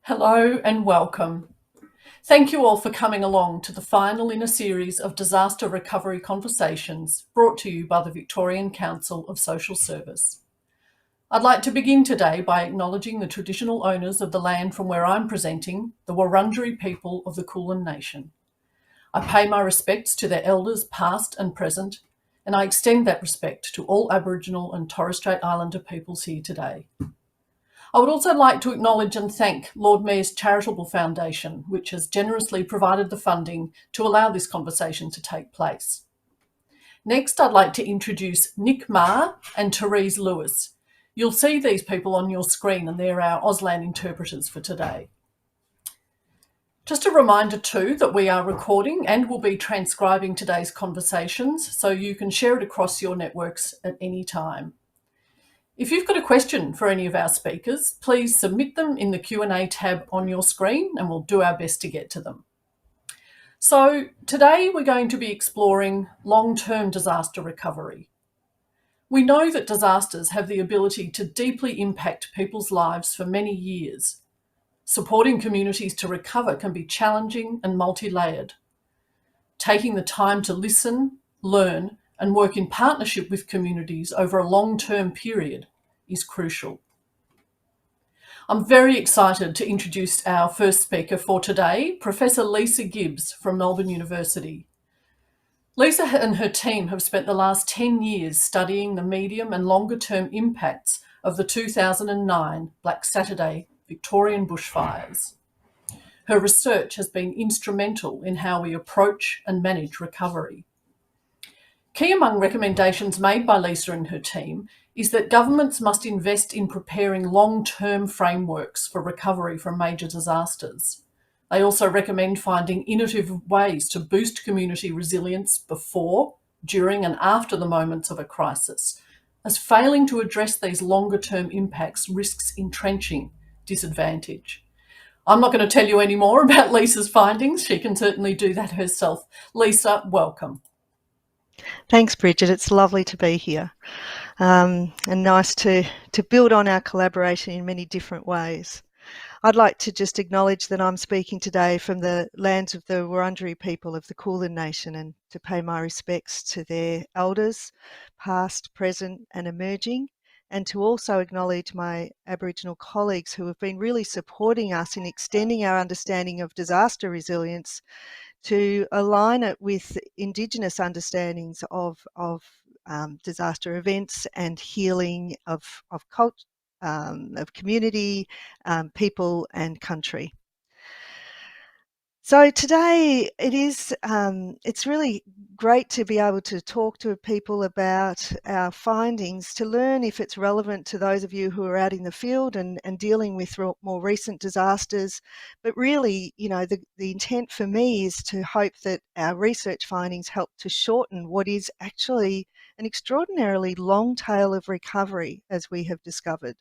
Hello and welcome. Thank you all for coming along to the final in a series of disaster recovery conversations brought to you by the Victorian Council of Social Service. I'd like to begin today by acknowledging the traditional owners of the land from where I'm presenting, the Wurundjeri people of the Kulin Nation. I pay my respects to their elders past and present, and I extend that respect to all Aboriginal and Torres Strait Islander peoples here today. I would also like to acknowledge and thank Lord Mayor's Charitable Foundation, which has generously provided the funding to allow this conversation to take place. Next, I'd like to introduce Nick Marr and Therese Lewis. You'll see these people on your screen, and they're our Auslan interpreters for today. Just a reminder too that we are recording and will be transcribing today's conversations, so you can share it across your networks at any time. If you've got a question for any of our speakers, please submit them in the Q&A tab on your screen and we'll do our best to get to them. So today we're going to be exploring long-term disaster recovery. We know that disasters have the ability to deeply impact people's lives for many years. Supporting communities to recover can be challenging and multi-layered. Taking the time to listen, learn, and work in partnership with communities over a long-term period is crucial. I'm very excited to introduce our first speaker for today, Professor Lisa Gibbs from Melbourne University. Lisa and her team have spent the last 10 years studying the medium and longer-term impacts of the 2009 Black Saturday Victorian bushfires. Her research has been instrumental in how we approach and manage recovery. Key among recommendations made by Lisa and her team is that governments must invest in preparing long-term frameworks for recovery from major disasters. They also recommend finding innovative ways to boost community resilience before, during and after the moments of a crisis, as failing to address these longer-term impacts risks entrenching disadvantage. I'm not going to tell you any more about Lisa's findings. She can certainly do that herself. Lisa, welcome. Thanks, Bridget. It's lovely to be here and nice to build on our collaboration in many different ways. I'd like to just acknowledge that I'm speaking today from the lands of the Wurundjeri people of the Kulin Nation and to pay my respects to their elders, past, present and emerging, and to also acknowledge my Aboriginal colleagues who have been really supporting us in extending our understanding of disaster resilience to align it with Indigenous understandings of disaster events and healing of culture, of community, people and country. So today it's really great to be able to talk to people about our findings, to learn if it's relevant to those of you who are out in the field and dealing with more recent disasters. But really, you know, the intent for me is to hope that our research findings help to shorten what is actually an extraordinarily long tail of recovery, as we have discovered.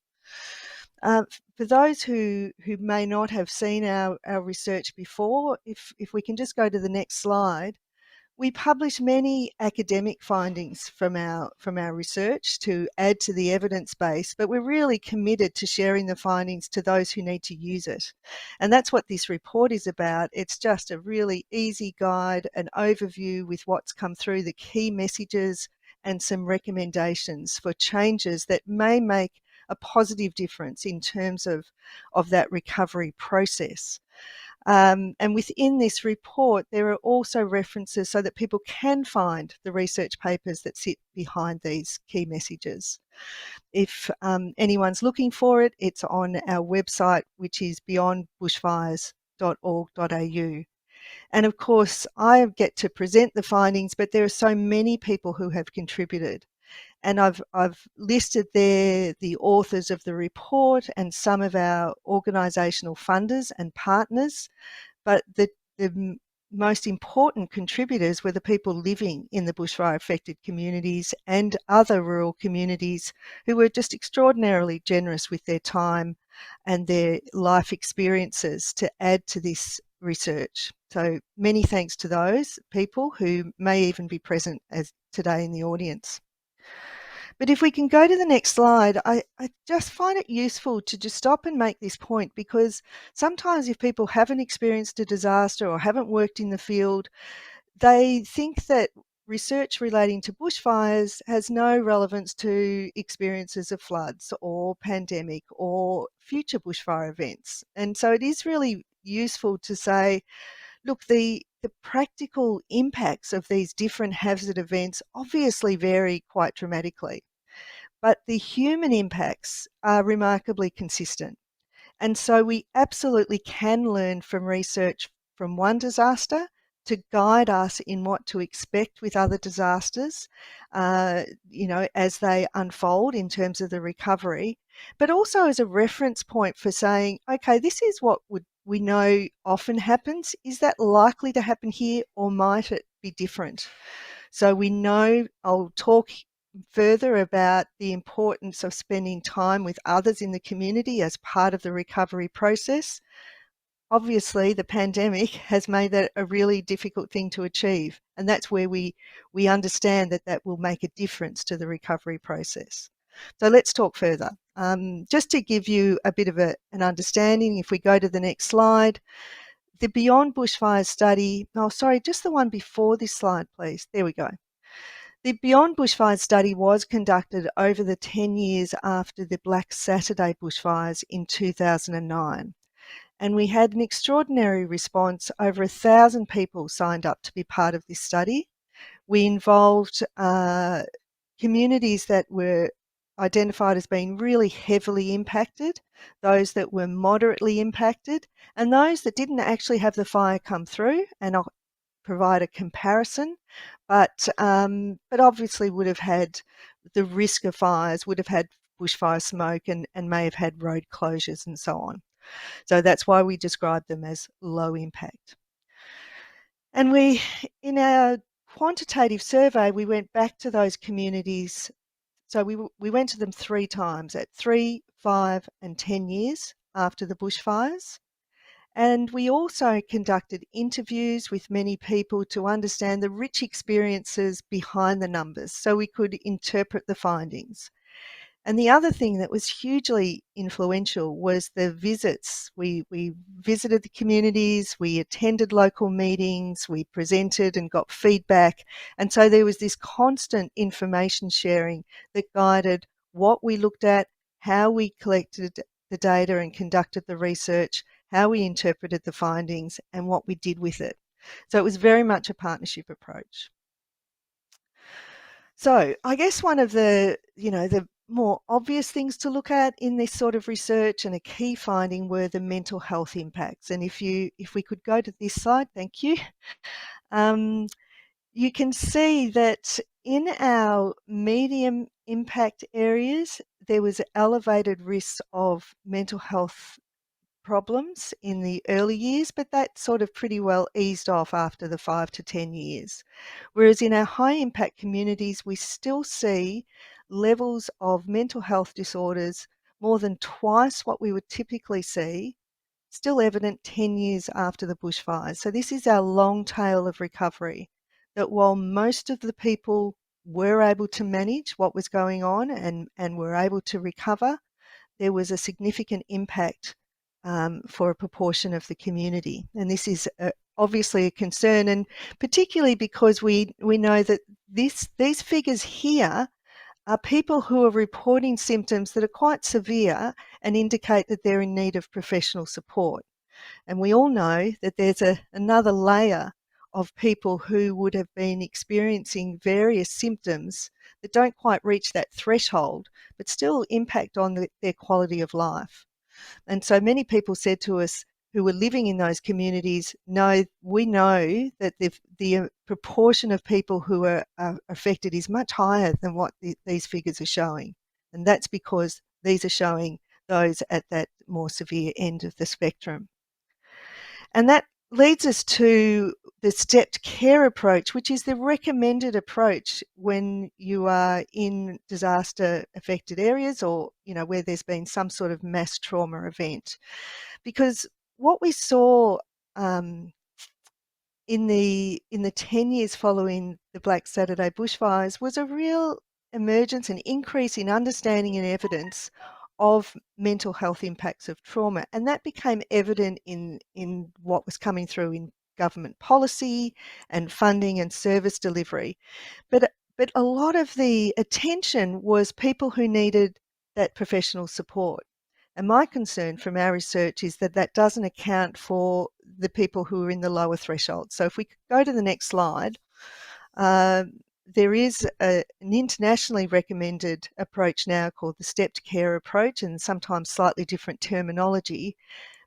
For those who may not have seen our research before, if we can just go to the next slide, we publish many academic findings from our research to add to the evidence base, but we're really committed to sharing the findings to those who need to use it. And that's what this report is about. It's just a really easy guide, an overview with what's come through, the key messages and some recommendations for changes that may make a positive difference in terms of that recovery process. And within this report, there are also references so that people can find the research papers that sit behind these key messages. If anyone's looking for it, it's on our website, which is beyondbushfires.org.au. And of course, I get to present the findings, but there are so many people who have contributed. And I've listed there the authors of the report and some of our organisational funders and partners, but the most important contributors were the people living in the bushfire affected communities and other rural communities who were just extraordinarily generous with their time and their life experiences to add to this research. So many thanks to those people who may even be present as today in the audience. But if we can go to the next slide, I just find it useful to just stop and make this point, because sometimes if people haven't experienced a disaster or haven't worked in the field, they think that research relating to bushfires has no relevance to experiences of floods or pandemic or future bushfire events. And so it is really useful to say, look, the practical impacts of these different hazard events obviously vary quite dramatically, but the human impacts are remarkably consistent. And so we absolutely can learn from research from one disaster to guide us in what to expect with other disasters, as they unfold in terms of the recovery, but also as a reference point for saying, okay, this is what we know often happens. Is that likely to happen here, or might it be different? So we know, I'll talk further about the importance of spending time with others in the community as part of the recovery process. Obviously, the pandemic has made that a really difficult thing to achieve, and that's where we understand that that will make a difference to the recovery process. So let's talk further. Just to give you a bit of an understanding, if we go to the next slide, the Beyond Bushfires study, just the one before this slide, please. There we go. The Beyond Bushfires study was conducted over the 10 years after the Black Saturday bushfires in 2009. And we had an extraordinary response. Over 1,000 people signed up to be part of this study. We involved communities that were identified as being really heavily impacted, those that were moderately impacted, and those that didn't actually have the fire come through. And I'll provide a comparison, but obviously would have had the risk of fires, would have had bushfire smoke, and may have had road closures and so on. So that's why we describe them as low impact. And we, in our quantitative survey, we went back to those communities. So we went to them 3 times, at 3, 5 and 10 years after the bushfires. And we also conducted interviews with many people to understand the rich experiences behind the numbers so we could interpret the findings. And the other thing that was hugely influential was the visits. We visited the communities, we attended local meetings, we presented and got feedback. And so there was this constant information sharing that guided what we looked at, how we collected the data and conducted the research, how we interpreted the findings, and what we did with it. So it was very much a partnership approach. So I guess one of the more obvious things to look at in this sort of research, and a key finding, were the mental health impacts. And if we could go to this slide, thank you. You can see that in our medium impact areas, there was elevated risks of mental health problems in the early years, but that sort of pretty well eased off after the 5 to 10 years. Whereas in our high impact communities, we still see levels of mental health disorders more than twice what we would typically see, still evident 10 years after the bushfires. So this is our long tail of recovery, that while most of the people were able to manage what was going on and were able to recover, there was a significant impact for a proportion of the community. And this is obviously a concern, and particularly because we know that these figures here are people who are reporting symptoms that are quite severe and indicate that they're in need of professional support. And we all know that there's another layer of people who would have been experiencing various symptoms that don't quite reach that threshold, but still impact on their quality of life. And so many people said to us who were living in those communities, we know that the proportion of people who are affected is much higher than what these figures are showing. And that's because these are showing those at that more severe end of the spectrum. And that leads us to the stepped care approach, which is the recommended approach when you are in disaster affected areas, or where there's been some sort of mass trauma event. Because what we saw in the 10 years following the Black Saturday bushfires was a real emergence and increase in understanding and evidence of mental health impacts of trauma. And that became evident in what was coming through in government policy and funding and service delivery. But a lot of the attention was people who needed that professional support. And my concern from our research is that that doesn't account for the people who are in the lower threshold. So if we could go to the next slide, there is an internationally recommended approach now called the stepped care approach, and sometimes slightly different terminology,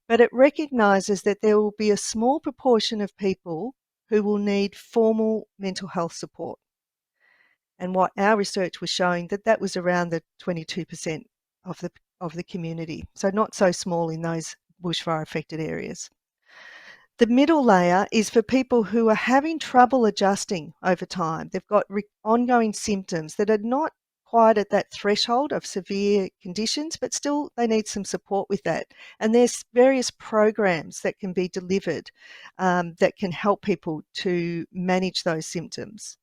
but it recognises that there will be a small proportion of people who will need formal mental health support. And what our research was showing that was around the 22% of the community, so not so small in those bushfire affected areas. The middle layer is for people who are having trouble adjusting over time. They've got ongoing symptoms that are not quite at that threshold of severe conditions, but still they need some support with that. And there's various programs that can be delivered that can help people to manage those symptoms.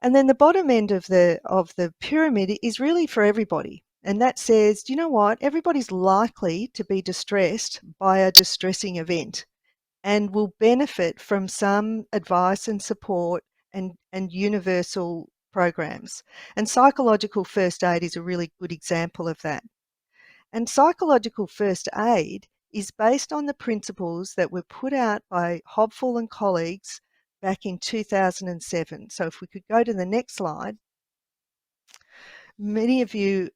And then the bottom end of the pyramid is really for everybody. And that says, do you know what? Everybody's likely to be distressed by a distressing event and will benefit from some advice and support and universal programs. And psychological first aid is a really good example of that. And psychological first aid is based on the principles that were put out by Hobful and colleagues back in 2007. So if we could go to the next slide. Many of you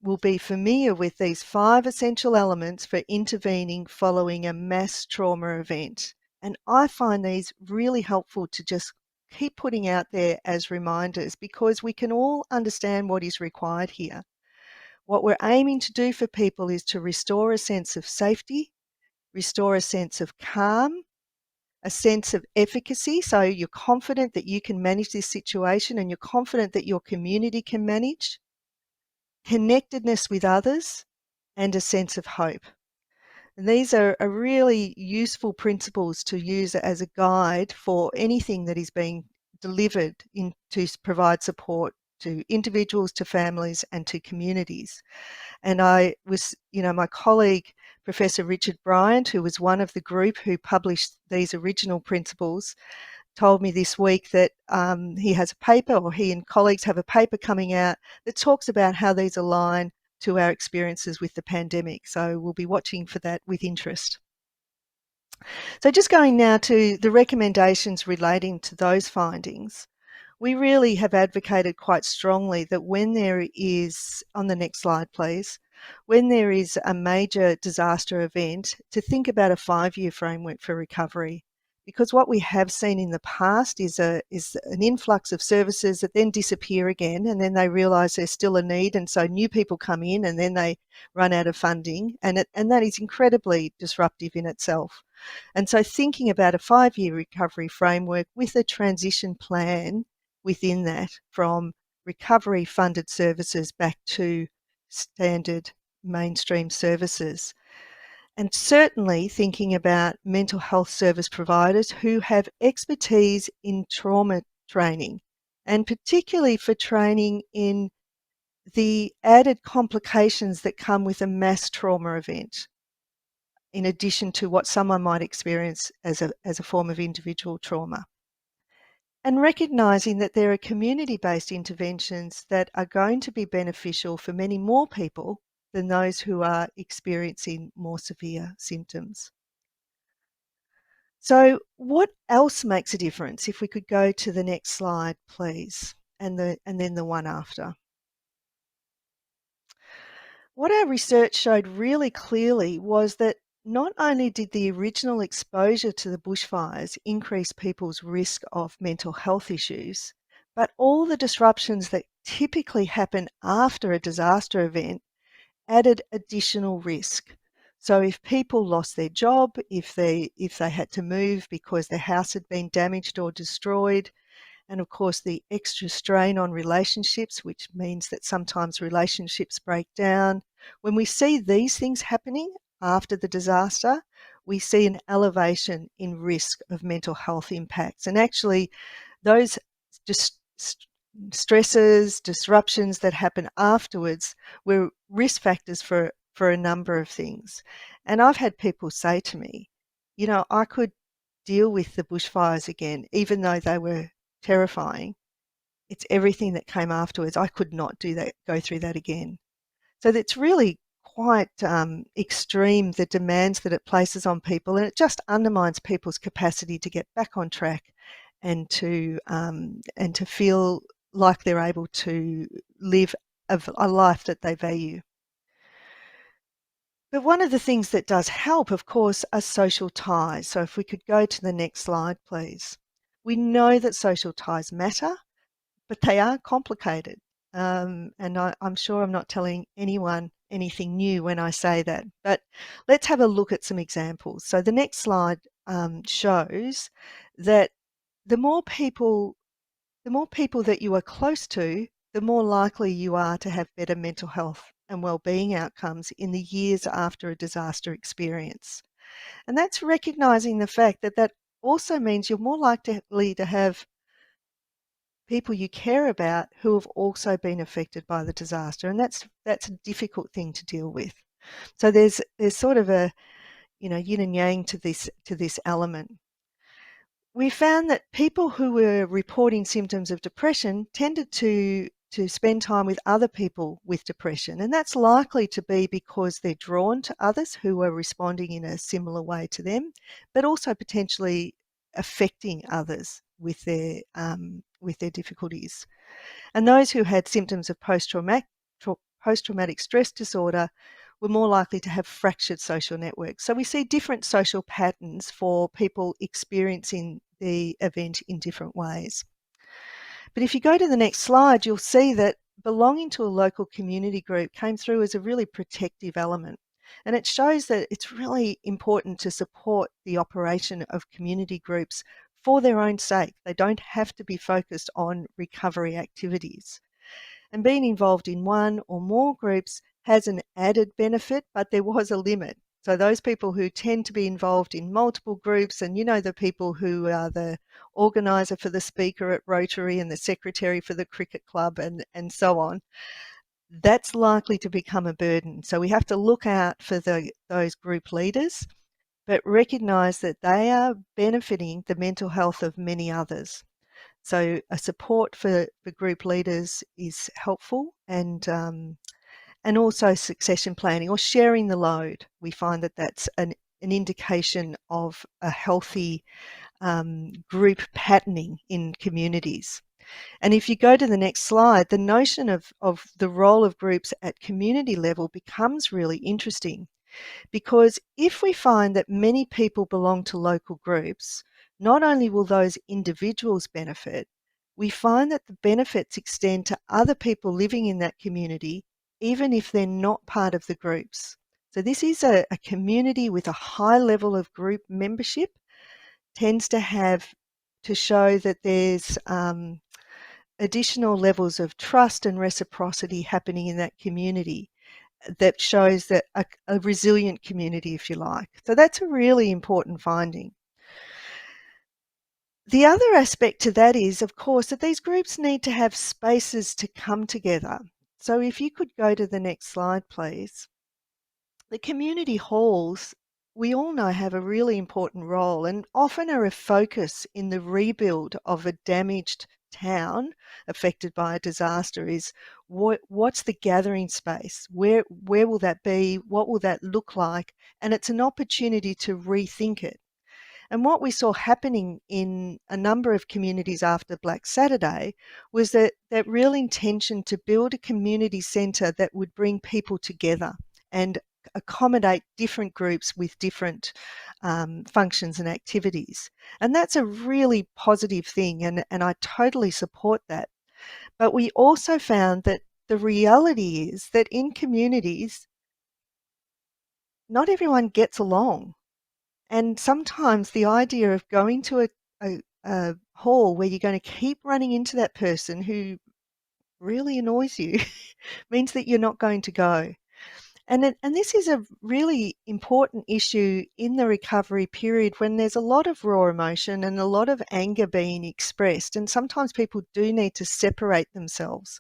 will be familiar with these 5 essential elements for intervening following a mass trauma event. And I find these really helpful to just keep putting out there as reminders, because we can all understand what is required here. What we're aiming to do for people is to restore a sense of safety, restore a sense of calm, a sense of efficacy, so you're confident that you can manage this situation and you're confident that your community can manage, connectedness with others, and a sense of hope. And these are really useful principles to use as a guide for anything that is being delivered to provide support to individuals, to families, and to communities. And I was, my colleague, Professor Richard Bryant, who was one of the group who published these original principles, told me this week that he has a paper, or he and colleagues have a paper coming out that talks about how these align to our experiences with the pandemic. So we'll be watching for that with interest. So just going now to the recommendations relating to those findings. We really have advocated quite strongly that when there is, on the next slide please, when there is a major disaster event, to think about a 5-year framework for recovery. Because what we have seen in the past is an influx of services that then disappear again, and then they realise there's still a need, and so new people come in and then they run out of funding, and that is incredibly disruptive in itself. And so thinking about a 5-year recovery framework with a transition plan within that, from recovery funded services back to standard mainstream services. And certainly thinking about mental health service providers who have expertise in trauma training, and particularly for training in the added complications that come with a mass trauma event, in addition to what someone might experience as a form of individual trauma. And recognising that there are community-based interventions that are going to be beneficial for many more people than those who are experiencing more severe symptoms. So what else makes a difference? If we could go to the next slide, please, and then the one after. What our research showed really clearly was that not only did the original exposure to the bushfires increase people's risk of mental health issues, but all the disruptions that typically happen after a disaster event added additional risk. So if people lost their job, if they had to move because their house had been damaged or destroyed, and of course the extra strain on relationships, which means that sometimes relationships break down. When we see these things happening after the disaster, we see an elevation in risk of mental health impacts. And actually those just stresses, disruptions that happen afterwards were risk factors for a number of things. And I've had people say to me, I could deal with the bushfires again, even though they were terrifying. It's everything that came afterwards. I could not go through that again. So that's really quite extreme, the demands that it places on people, and it just undermines people's capacity to get back on track and to feel like they're able to live a life that they value. But one of the things that does help, of course, are social ties. So if we could go to the next slide, please. We know that social ties matter, but they are complicated. And I'm sure I'm not telling anyone anything new when I say that. But let's have a look at some examples. So the next slide shows that the more people that you are close to, the more likely you are to have better mental health and well-being outcomes in the years after a disaster experience. And that's recognizing the fact that that also means you're more likely to have people you care about who have also been affected by the disaster, and that's a difficult thing to deal with. So there's sort of a yin and yang to this element. We found that people who were reporting symptoms of depression tended to spend time with other people with depression, and that's likely to be because they're drawn to others who are responding in a similar way to them, but also potentially affecting others with their difficulties. And those who had symptoms of post-traumatic stress disorder were more likely to have fractured social networks. So we see different social patterns for people experiencing the event in different ways. But if you go to the next slide, you'll see that belonging to a local community group came through as a really protective element. And it shows that it's really important to support the operation of community groups for their own sake. They don't have to be focused on recovery activities. And being involved in one or more groups has an added benefit, but there was a limit. So those people who tend to be involved in multiple groups, and the people who are the organiser for the speaker at Rotary and the secretary for the cricket club and so on, that's likely to become a burden. So we have to look out for those group leaders, but recognise that they are benefiting the mental health of many others. So a support for group leaders is helpful, and also succession planning or sharing the load. We find that that's an indication of a healthy group patterning in communities. And if you go to the next slide, the notion of the role of groups at community level becomes really interesting, because if we find that many people belong to local groups, not only will those individuals benefit, we find that the benefits extend to other people living in that community, even if they're not part of the groups. So this is a community with a high level of group membership, tends to show that there's additional levels of trust and reciprocity happening in that community, that shows that a resilient community, if you like. So that's a really important finding. The other aspect to that is, of course, that these groups need to have spaces to come together. So if you could go to the next slide, please. The community halls, we all know, have a really important role and often are a focus in the rebuild of a damaged town affected by a disaster. Is what's the gathering space? Where will that be? What will that look like? And it's an opportunity to rethink it. And what we saw happening in a number of communities after Black Saturday was that real intention to build a community centre that would bring people together and accommodate different groups with different functions and activities. And that's a really positive thing, and I totally support that. But we also found that the reality is that in communities, not everyone gets along. And sometimes the idea of going to a hall where you're going to keep running into that person who really annoys you means that you're not going to go. And this is a really important issue in the recovery period when there's a lot of raw emotion and a lot of anger being expressed. And sometimes people do need to separate themselves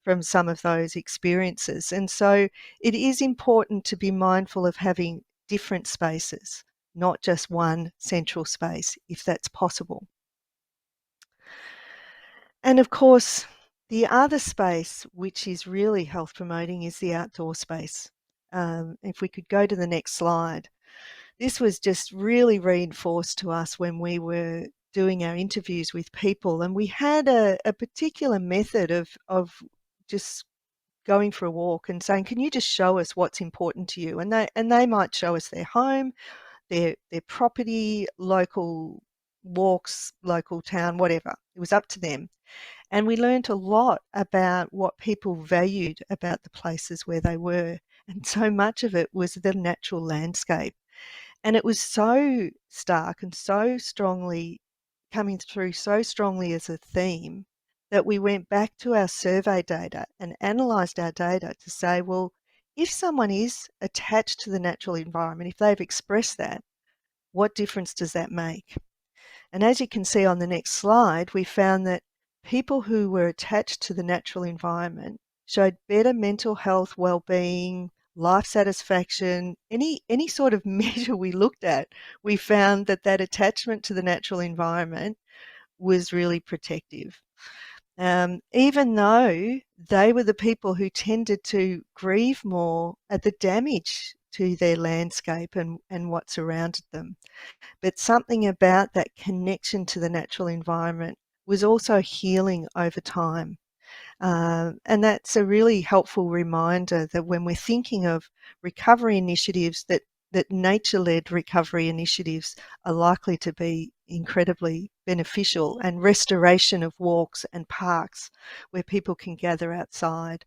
from some of those experiences. And so it is important to be mindful of having different spaces, not just one central space, if that's possible. And of course, the other space, which is really health promoting, is the outdoor space. If we could go to the next slide, this was just really reinforced to us when we were doing our interviews with people, and we had a particular method of just going for a walk and saying, "Can you just show us what's important to you?" And they might show us their home, their property, local walks, local town, whatever. It was up to them. And we learnt a lot about what people valued about the places where they were. And so much of it was the natural landscape. And it was so stark and so strongly coming through so strongly as a theme that we went back to our survey data and analysed our data to say, well, if someone is attached to the natural environment, if they've expressed that, what difference does that make? And as you can see on the next slide, we found that people who were attached to the natural environment showed better mental health, well-being, life satisfaction, any sort of measure we looked at, we found that that attachment to the natural environment was really protective. Even though they were the people who tended to grieve more at the damage to their landscape and what surrounded them. But something about that connection to the natural environment was also healing over time. And that's a really helpful reminder that when we're thinking of recovery initiatives, that nature-led recovery initiatives are likely to be incredibly beneficial, and restoration of walks and parks where people can gather outside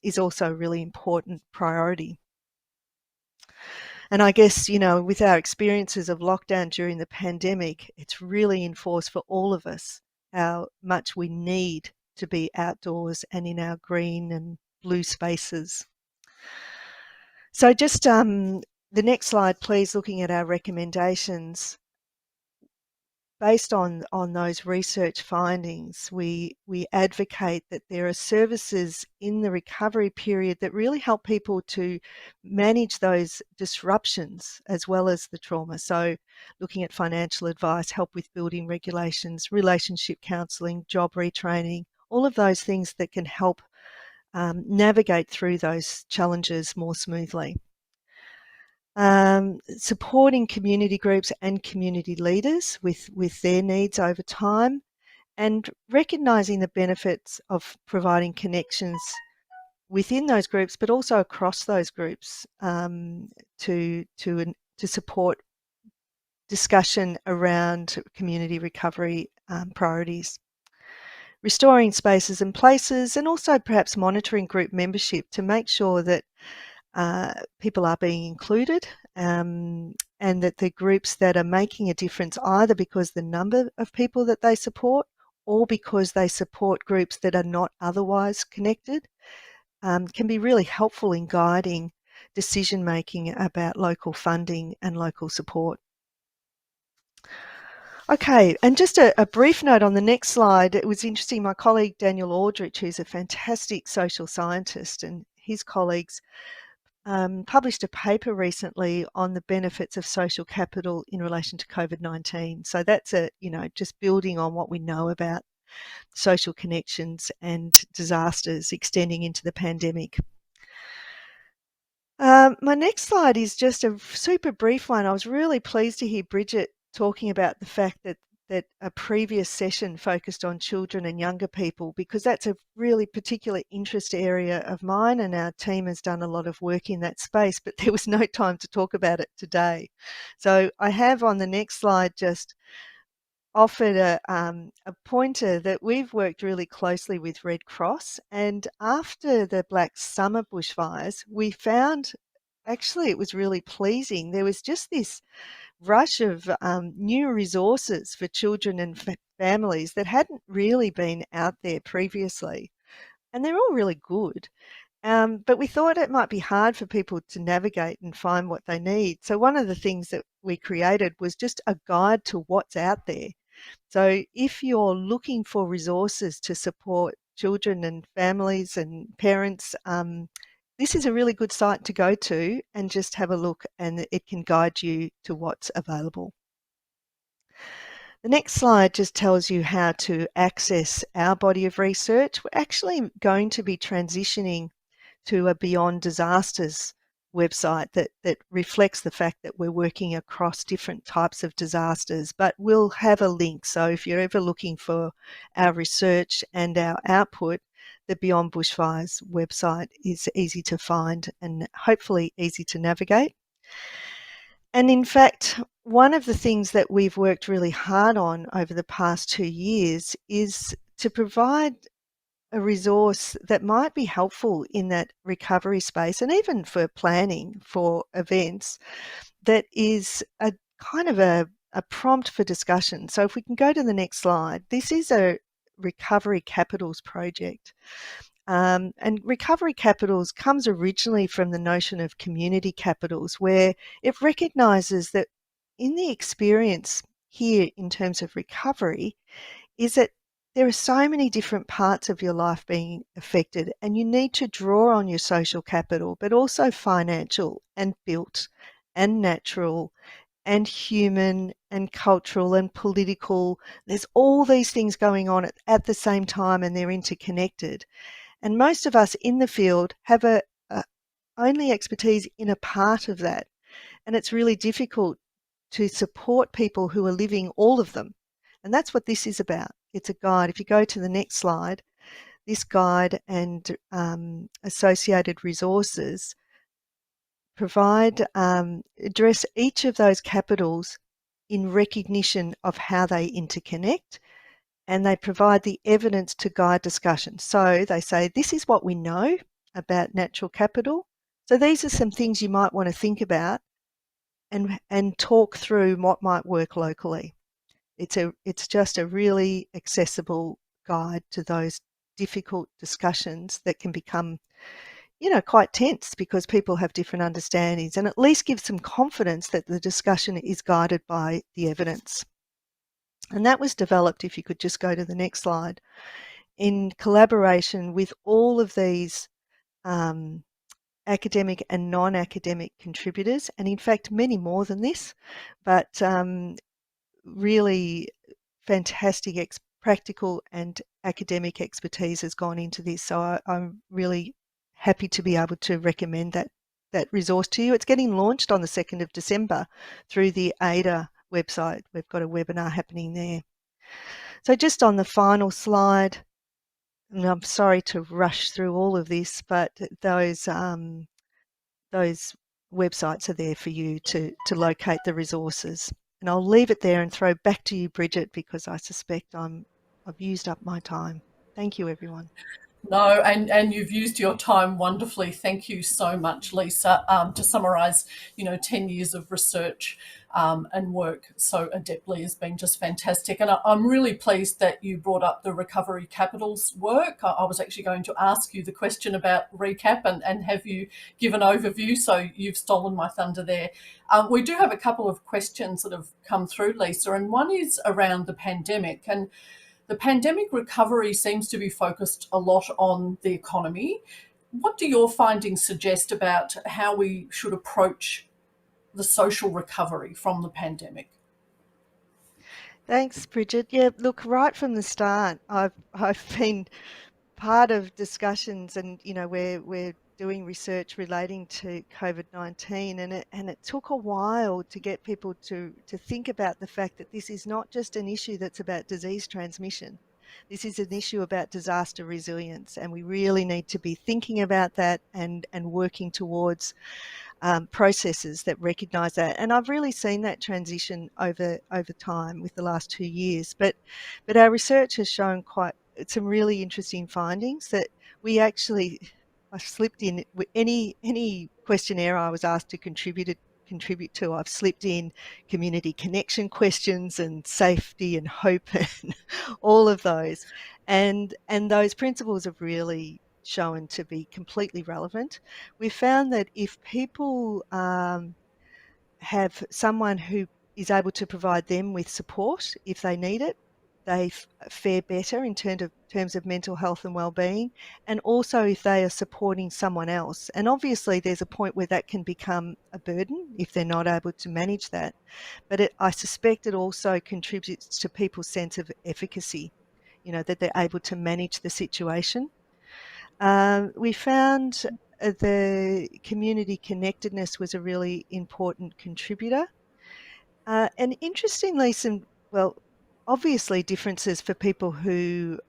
is also a really important priority. And I guess, with our experiences of lockdown during the pandemic, it's really enforced for all of us how much we need to be outdoors and in our green and blue spaces. So just the next slide, please, looking at our recommendations. Based on those research findings, we advocate that there are services in the recovery period that really help people to manage those disruptions as well as the trauma. So looking at financial advice, help with building regulations, relationship counselling, job retraining, all of those things that can help navigate through those challenges more smoothly. Supporting community groups and community leaders with their needs over time, and recognising the benefits of providing connections within those groups, but also across those groups to support discussion around community recovery priorities. Restoring spaces and places, and also perhaps monitoring group membership to make sure that people are being included and that the groups that are making a difference, either because the number of people that they support or because they support groups that are not otherwise connected, can be really helpful in guiding decision making about local funding and local support. Okay, and just a brief note on the next slide. It was interesting, my colleague Daniel Aldrich, who's a fantastic social scientist, and his colleagues published a paper recently on the benefits of social capital in relation to COVID-19. So that's just building on what we know about social connections and disasters extending into the pandemic. My next slide is just a super brief one. I was really pleased to hear Bridget talking about the fact that a previous session focused on children and younger people, because that's a really particular interest area of mine, and our team has done a lot of work in that space, but there was no time to talk about it today. So I have on the next slide just offered a pointer that we've worked really closely with Red Cross, and after the Black Summer bushfires, we found actually it was really pleasing. There was just this rush of new resources for children and families that hadn't really been out there previously. And they're all really good. But we thought it might be hard for people to navigate and find what they need. So one of the things that we created was just a guide to what's out there. So if you're looking for resources to support children and families and parents, this is a really good site to go to and just have a look, and it can guide you to what's available. The next slide just tells you how to access our body of research. We're actually going to be transitioning to a Beyond Disasters website that reflects the fact that we're working across different types of disasters, but we'll have a link. So if you're ever looking for our research and our output, the Beyond Bushfires website is easy to find and hopefully easy to navigate. And in fact, one of the things that we've worked really hard on over the past 2 years is to provide a resource that might be helpful in that recovery space and even for planning for events, that is a kind of a prompt for discussion. So if we can go to the next slide, this is a recovery capitals project. And recovery capitals comes originally from the notion of community capitals, where it recognises that in the experience here in terms of recovery is that there are so many different parts of your life being affected, and you need to draw on your social capital, but also financial and built and natural and human and cultural and political. There's all these things going on at the same time, and they're interconnected. And most of us in the field have a only expertise in a part of that. And it's really difficult to support people who are living all of them. And that's what this is about. It's a guide. If you go to the next slide, this guide and associated resources provide, address each of those capitals in recognition of how they interconnect, and they provide the evidence to guide discussion. So they say, this is what we know about natural capital. So these are some things you might want to think about and talk through what might work locally. It's just a really accessible guide to those difficult discussions that can become, quite tense because people have different understandings, and at least gives some confidence that the discussion is guided by the evidence. And that was developed, if you could just go to the next slide, in collaboration with all of these academic and non-academic contributors, and in fact many more than this, but really fantastic practical and academic expertise has gone into this. So I'm really happy to be able to recommend that resource to you. It's getting launched on the 2nd of December through the ADA website. We've got a webinar happening there. So just on the final slide, and I'm sorry to rush through all of this, but those websites are there for you to locate the resources. And I'll leave it there and throw back to you, Bridget, because I suspect I've used up my time. Thank you, everyone. No, and you've used your time wonderfully. Thank you so much, Lisa. To summarise, 10 years of research and work so adeptly has been just fantastic. And I'm really pleased that you brought up the recovery capitals work. I was actually going to ask you the question about recap and have you give an overview, so you've stolen my thunder there. We do have a couple of questions that have come through, Lisa, and one is around the pandemic. And the pandemic recovery seems to be focused a lot on the economy. What do your findings suggest about how we should approach the social recovery from the pandemic? Thanks, Bridget. Yeah, look, right from the start, I've been part of discussions, and we're doing research relating to COVID-19, and it took a while to get people to think about the fact that this is not just an issue that's about disease transmission. This is an issue about disaster resilience, and we really need to be thinking about that and working towards processes that recognise that. And I've really seen that transition over time with the last 2 years. But our research has shown quite some really interesting findings that we actually, I slipped in with any questionnaire I was asked to contribute to, I've slipped in community connection questions and safety and hope and all of those. And those principles have really shown to be completely relevant. We found that if people have someone who is able to provide them with support if they need it, they fare better in terms of mental health and well-being, and also if they are supporting someone else. And obviously there's a point where that can become a burden if they're not able to manage that. But I suspect it also contributes to people's sense of efficacy, that they're able to manage the situation. We found the community connectedness was a really important contributor. And interestingly, obviously differences for people who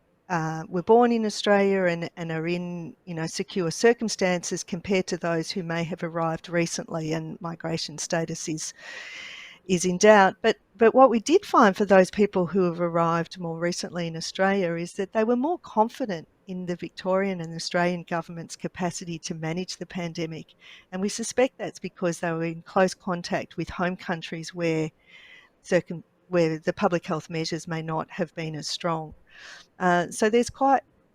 were born in Australia and are in, secure circumstances compared to those who may have arrived recently and migration status is in doubt. But what we did find for those people who have arrived more recently in Australia is that they were more confident in the Victorian and Australian government's capacity to manage the pandemic. And we suspect that's because they were in close contact with home countries where the public health measures may not have been as strong. So there's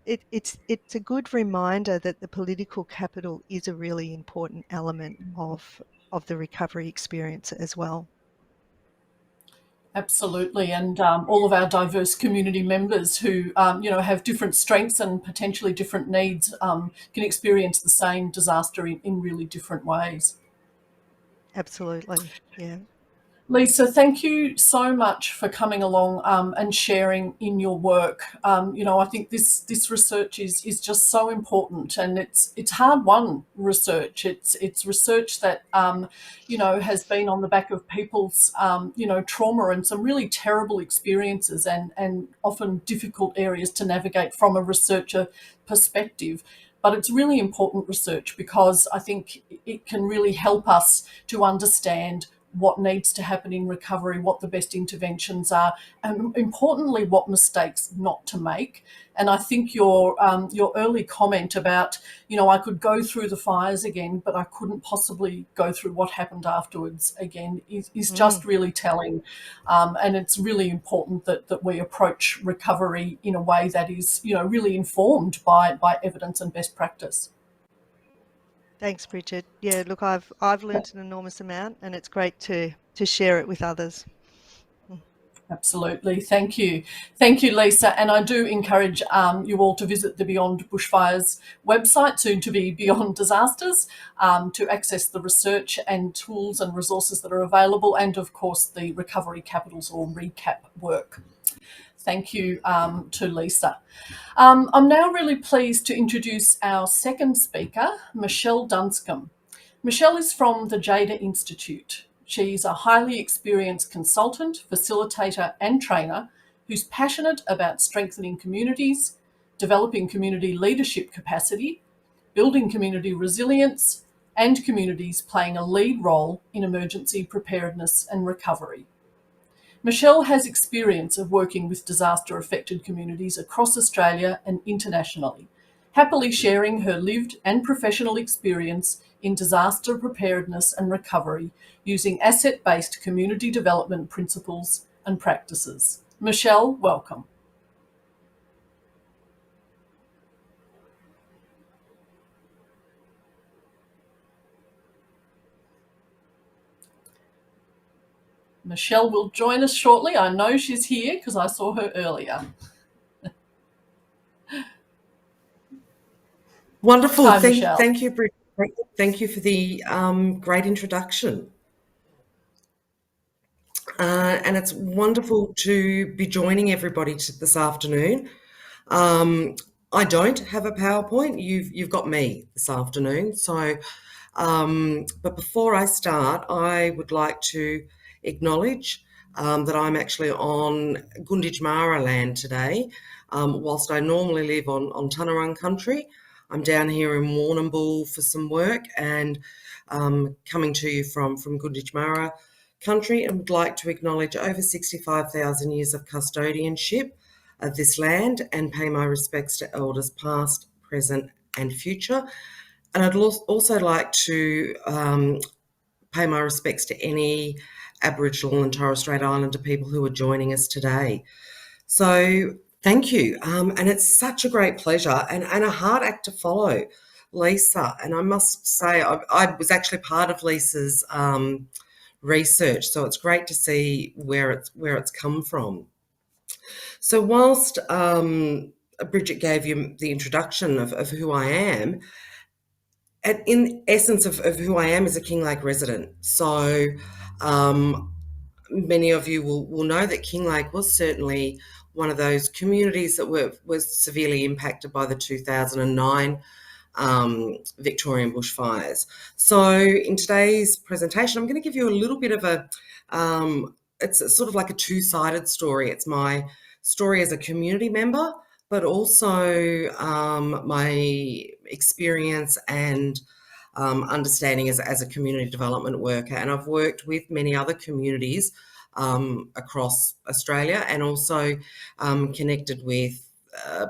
it's a good reminder that the political capital is a really important element of the recovery experience as well. Absolutely, and all of our diverse community members who have different strengths and potentially different needs can experience the same disaster in really different ways. Absolutely, yeah. Lisa, thank you so much for coming along and sharing in your work. I think this research is just so important, and it's hard-won research. It's research that has been on the back of people's trauma and some really terrible experiences, and often difficult areas to navigate from a researcher perspective. But it's really important research because I think it can really help us to understand what needs to happen in recovery, what the best interventions are, and importantly, what mistakes not to make. And I think your early comment about, I could go through the fires again, but I couldn't possibly go through what happened afterwards again is just really telling. And it's really important that we approach recovery in a way that is, really informed by evidence and best practice. Thanks, Bridget. Yeah, look, I've learnt an enormous amount, and it's great to share it with others. Absolutely. Thank you. Thank you, Lisa. And I do encourage you all to visit the Beyond Bushfires website, soon to be Beyond Disasters, to access the research and tools and resources that are available, and of course the Recovery Capitals or RECAP work. Thank you to Lisa. I'm now really pleased to introduce our second speaker, Michelle Dunscombe. Michelle is from the Jada Institute. She's a highly experienced consultant, facilitator and trainer who's passionate about strengthening communities, developing community leadership capacity, building community resilience, and communities playing a lead role in emergency preparedness and recovery. Michelle has experience of working with disaster-affected communities across Australia and internationally, happily sharing her lived and professional experience in disaster preparedness and recovery using asset-based community development principles and practices. Michelle, welcome. Michelle will join us shortly. I know she's here because I saw her earlier. Wonderful. Hi, Michelle. Thank you, Bridget. Thank you for the great introduction. And it's wonderful to be joining everybody this afternoon. I don't have a PowerPoint. You've got me this afternoon. So, but before I start, I would like to acknowledge that I'm actually on Gunditjmara land today. Whilst I normally live on Tanarung country, I'm down here in Warrnambool for some work and coming to you from Gunditjmara country, and would like to acknowledge over 65,000 years of custodianship of this land and pay my respects to elders past, present and future. And I'd also like to pay my respects to any Aboriginal and Torres Strait Islander people who are joining us today. So Thank you. And it's such a great pleasure and a hard act to follow, Lisa. And I must say, I was actually part of Lisa's research, so it's great to see where it's come from. So whilst Bridget gave you the introduction of who I am, in essence of who I am is a Kinglake resident. So many of you will know that Kinglake was certainly one of those communities that was severely impacted by the 2009 Victorian bushfires. So in today's presentation, I'm going to give you a little bit of it's sort of like a two-sided story. It's my story as a community member, but also my experience and understanding as a community development worker. And I've worked with many other communities across Australia, and also connected with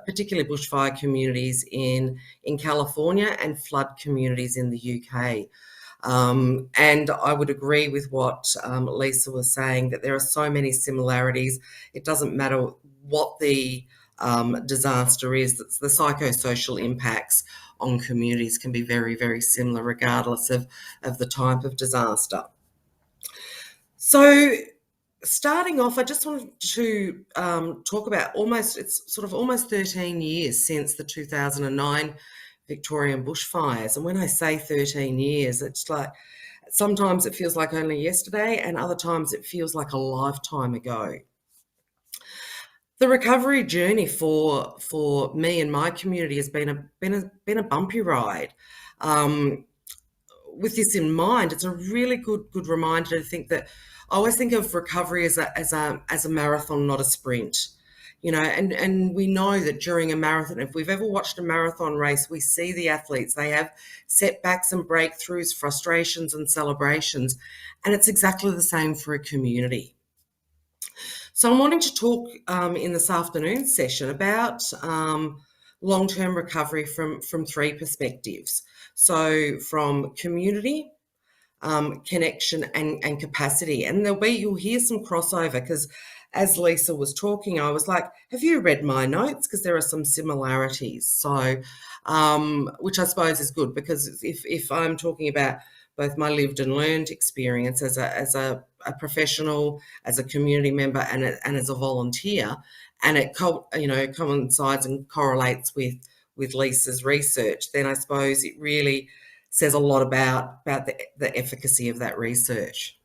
particularly bushfire communities in California and flood communities in the UK. And I would agree with what Lisa was saying, that there are so many similarities. It doesn't matter what the disaster is, the psychosocial impacts on communities can be very, very similar regardless of the type of disaster. So starting off, I just wanted to talk about it's almost 13 years since the 2009 Victorian bushfires. And when I say 13 years, it's like sometimes it feels like only yesterday, and other times it feels like a lifetime ago. The recovery journey for me and my community has been a bumpy ride. With this in mind, it's a really good reminder to think that I always think of recovery as a marathon, not a sprint. You know, and we know that during a marathon, if we've ever watched a marathon race, we see the athletes, they have setbacks and breakthroughs, frustrations and celebrations, and it's exactly the same for a community. So I'm wanting to talk in this afternoon's session about long-term recovery from three perspectives. So from community, connection and capacity. And you'll hear some crossover, because as Lisa was talking, I was like, have you read my notes? Because there are some similarities. So, which I suppose is good, because if I'm talking about both my lived and learned experience as a professional, as a community member, and as a volunteer, and it coincides and correlates with Lisa's research, then I suppose it really says a lot about the efficacy of that research.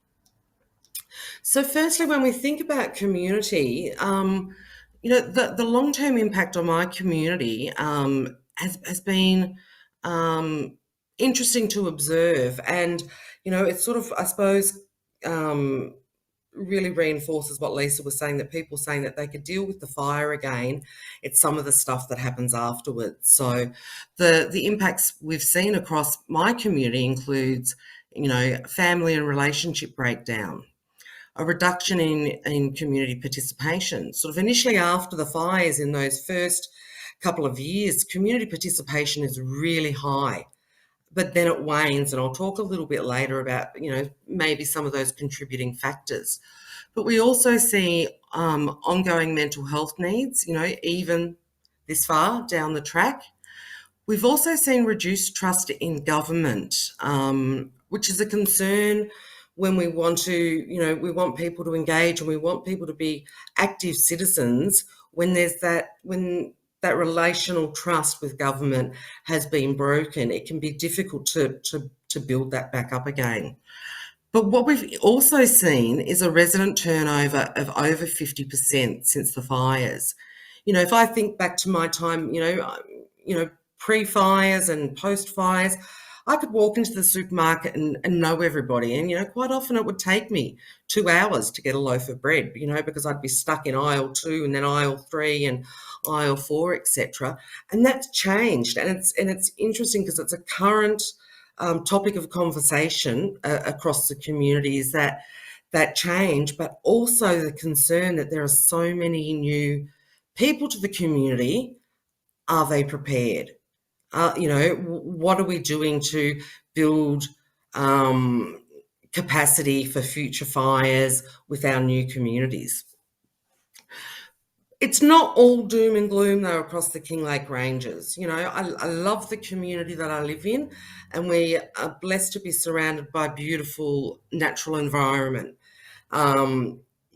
So firstly, when we think about community, the long-term impact on my community has been interesting to observe. And, it's sort of, I suppose, really reinforces what Lisa was saying, that people saying that they could deal with the fire again. It's some of the stuff that happens afterwards. So the impacts we've seen across my community includes, family and relationship breakdown, a reduction in community participation. Sort of initially after the fires, in those first couple of years, community participation is really high, but then it wanes, and I'll talk a little bit later about, maybe some of those contributing factors. But we also see ongoing mental health needs, even this far down the track. We've also seen reduced trust in government, which is a concern when we want to, we want people to engage and we want people to be active citizens. When that relational trust with government has been broken, it can be difficult to build that back up again. But what we've also seen is a resident turnover of over 50% since the fires. If I think back to my time, pre-fires and post-fires, I could walk into the supermarket and know everybody. And, quite often it would take me 2 hours to get a loaf of bread, because I'd be stuck in aisle 2 and then aisle 3 and aisle 4, etc. And that's changed. And it's interesting, because it's a current topic of conversation across the community, is that change, but also the concern that there are so many new people to the community. Are they prepared? What are we doing to build capacity for future fires with our new communities? It's not all doom and gloom though across the Kinglake Ranges. You know, I love the community that I live in, and we are blessed to be surrounded by beautiful natural environment.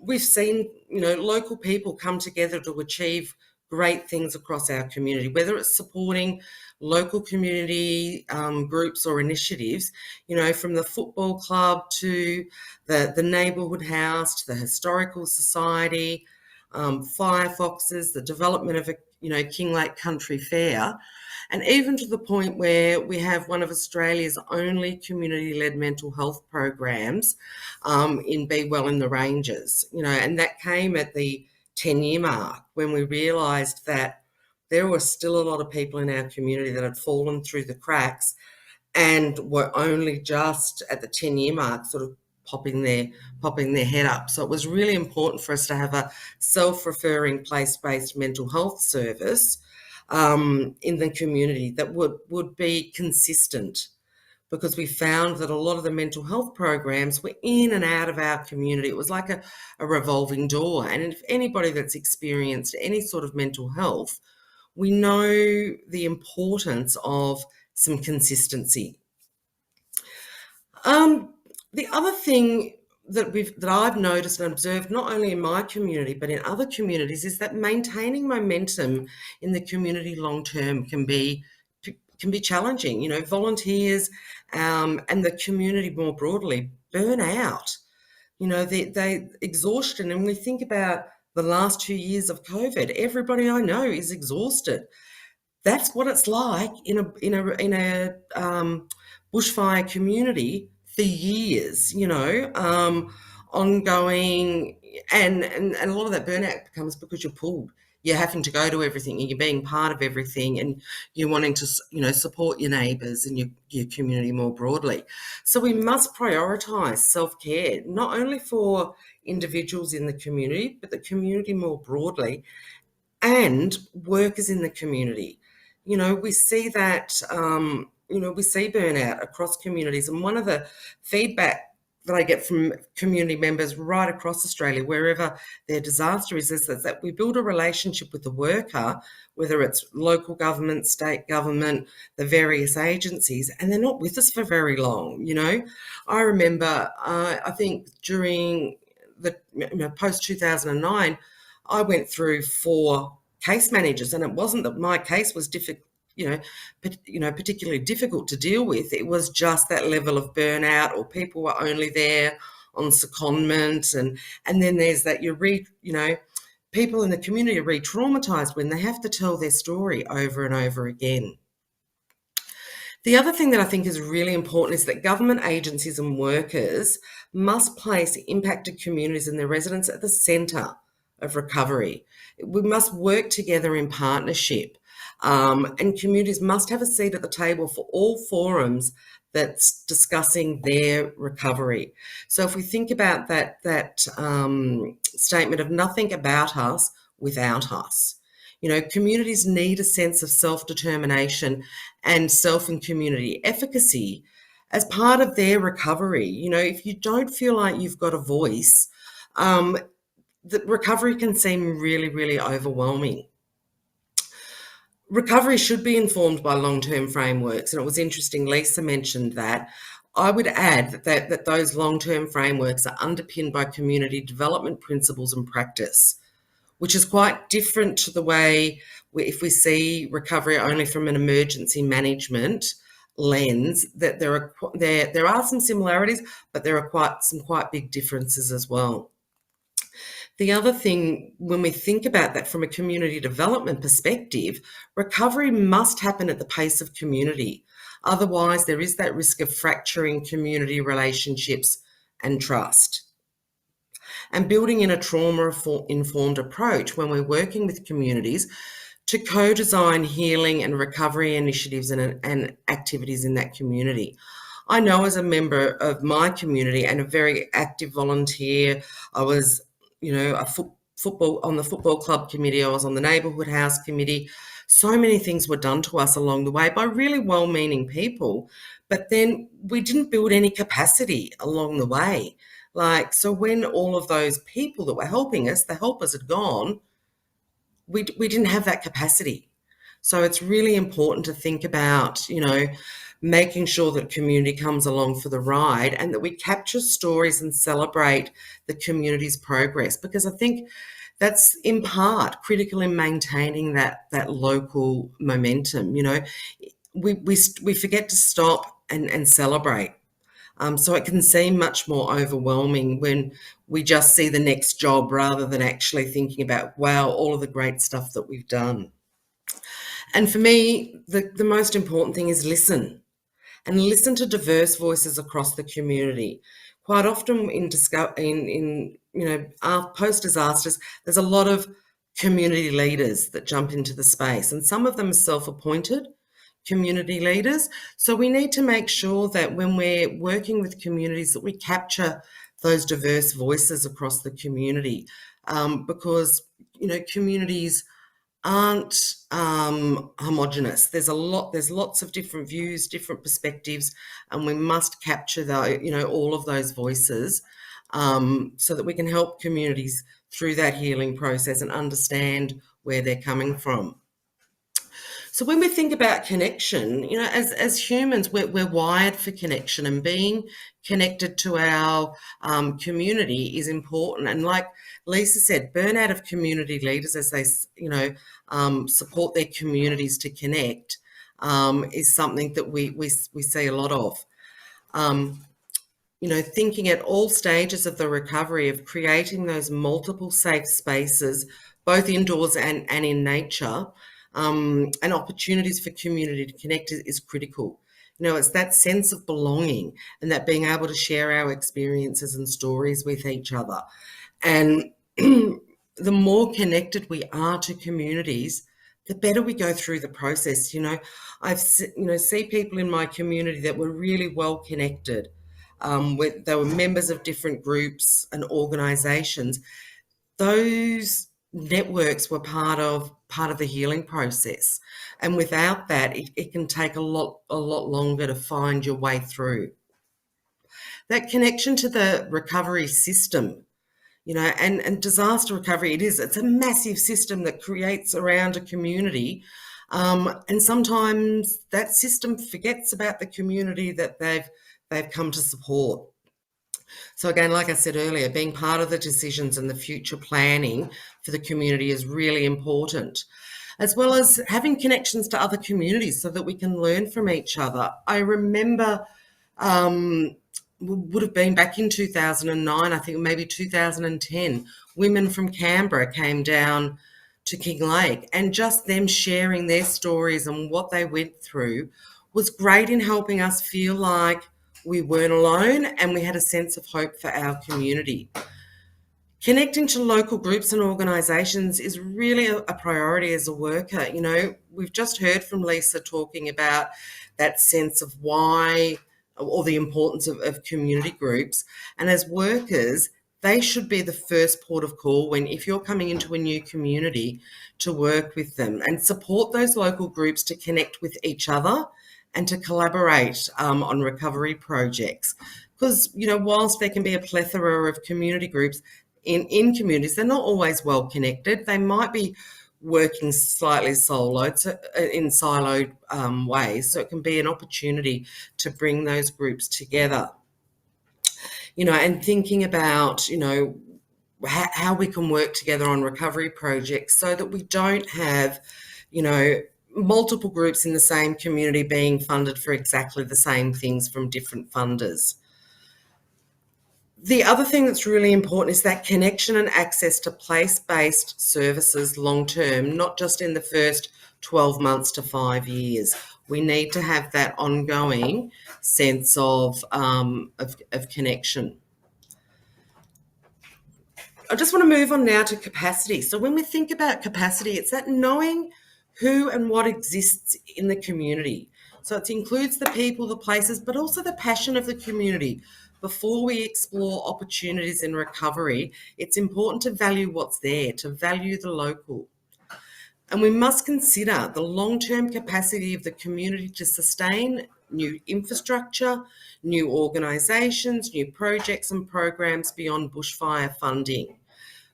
We've seen, you know, local people come together to achieve great things across our community, whether it's supporting local community groups or initiatives, you know, from the football club to the neighbourhood house to the historical society, firefoxes, the development of a, you know, Kinglake Country Fair, and even to the point where we have one of Australia's only community-led mental health programs in Be Well in the Ranges, you know, and that came at the 10-year mark when we realised that there were still a lot of people in our community that had fallen through the cracks and were only just at the 10-year mark sort of popping their head up. So it was really important for us to have a self-referring place-based mental health service in the community that would be consistent, because we found that a lot of the mental health programs were in and out of our community. It was like a revolving door. And if anybody that's experienced any sort of mental health, we know the importance of some consistency. The other thing that I've noticed and observed, not only in my community but in other communities, is that maintaining momentum in the community long term can be challenging. You know, volunteers and the community more broadly burn out. You know, they exhaustion. And when we think about the last 2 years of COVID, everybody I know is exhausted. That's what it's like in a bushfire community for years, you know, ongoing, and a lot of that burnout comes because you're pulled. You're having to go to everything, and you're being part of everything, and you're wanting to, you know, support your neighbours and your community more broadly. So we must prioritise self-care, not only for individuals in the community, but the community more broadly, and workers in the community. You know, we see that, you know, we see burnout across communities. And one of the feedback that I get from community members right across Australia, wherever their disaster is that we build a relationship with the worker, whether it's local government, state government, the various agencies, and they're not with us for very long. You know, I remember, I think during the, you know, post 2009, I went through 4 case managers, and it wasn't that my case was particularly difficult to deal with. It was just that level of burnout, or people were only there on secondment, and then there's that people in the community are re-traumatised when they have to tell their story over and over again. The other thing that I think is really important is that government agencies and workers must place impacted communities and their residents at the centre of recovery. We must work together in partnership, and communities must have a seat at the table for all forums that's discussing their recovery. So if we think about that statement of nothing about us without us, you know, communities need a sense of self-determination and self and community efficacy as part of their recovery. You know, if you don't feel like you've got a voice, the recovery can seem really, really overwhelming. Recovery should be informed by long-term frameworks, and it was interesting, Lisa mentioned that. I would add that those long-term frameworks are underpinned by community development principles and practice, which is quite different to the way if we see recovery only from an emergency management lens, that there are some similarities, but there are some quite big differences as well. The other thing, when we think about that from a community development perspective, recovery must happen at the pace of community. Otherwise, there is that risk of fracturing community relationships and trust. And building in a trauma-informed approach when we're working with communities to co-design healing and recovery initiatives and activities in that community. I know as a member of my community and a very active volunteer, I was, you know, on the football club committee, I was on the neighbourhood house committee. So many things were done to us along the way by really well-meaning people, but then we didn't build any capacity along the way. So when all of those people that were helping us, the helpers had gone, we didn't have that capacity. So it's really important to think about, making sure that community comes along for the ride and that we capture stories and celebrate the community's progress, because I think that's in part critical in maintaining that local momentum. We forget to stop and celebrate. So it can seem much more overwhelming when we just see the next job rather than actually thinking about, wow, all of the great stuff that we've done. And for me, the most important thing is listen, and listen to diverse voices across the community. Quite often in post disasters, there's a lot of community leaders that jump into the space, and some of them are self-appointed community leaders. So we need to make sure that when we're working with communities that we capture those diverse voices across the community, because communities aren't homogenous. There's lots of different views, different perspectives, and we must capture all of those voices, so that we can help communities through that healing process and understand where they're coming from. So when we think about connection, as humans, we're wired for connection, and being connected to our community is important. And like Lisa said, burnout of community leaders as they, support their communities to connect, is something that we see a lot of. Thinking at all stages of the recovery of creating those multiple safe spaces, both indoors and in nature, and opportunities for community to connect is critical. It's that sense of belonging and that being able to share our experiences and stories with each other. And the more connected we are to communities, the better we go through the process. I've see people in my community that were really well connected. They were members of different groups and organisations. Those networks were part of the healing process, and without that, it can take a lot longer to find your way through. That connection to the recovery system, and disaster recovery, it's a massive system that creates around a community, and sometimes that system forgets about the community that they've come to support. So again, like I said earlier, being part of the decisions and the future planning for the community is really important, as well as having connections to other communities so that we can learn from each other. I remember, would have been back in 2009, I think maybe 2010, women from Canberra came down to King Lake, and just them sharing their stories and what they went through was great in helping us feel like we weren't alone and we had a sense of hope for our community. Connecting to local groups and organisations is really a priority as a worker. We've just heard from Lisa talking about that sense of why, or the importance of community groups. And as workers, they should be the first port of call if you're coming into a new community, to work with them and support those local groups to connect with each other and to collaborate on recovery projects. Because, whilst there can be a plethora of community groups in communities, they're not always well connected. They might be working slightly soloed, in siloed ways. So it can be an opportunity to bring those groups together. And thinking about, how we can work together on recovery projects so that we don't have, multiple groups in the same community being funded for exactly the same things from different funders. The other thing that's really important is that connection and access to place-based services long-term, not just in the first 12 months to 5 years. We need to have that ongoing sense of connection. I just want to move on now to capacity. So when we think about capacity, it's that knowing who and what exists in the community. So it includes the people, the places, but also the passion of the community. Before we explore opportunities in recovery, it's important to value what's there, to value the local. And we must consider the long-term capacity of the community to sustain new infrastructure, new organisations, new projects and programs beyond bushfire funding.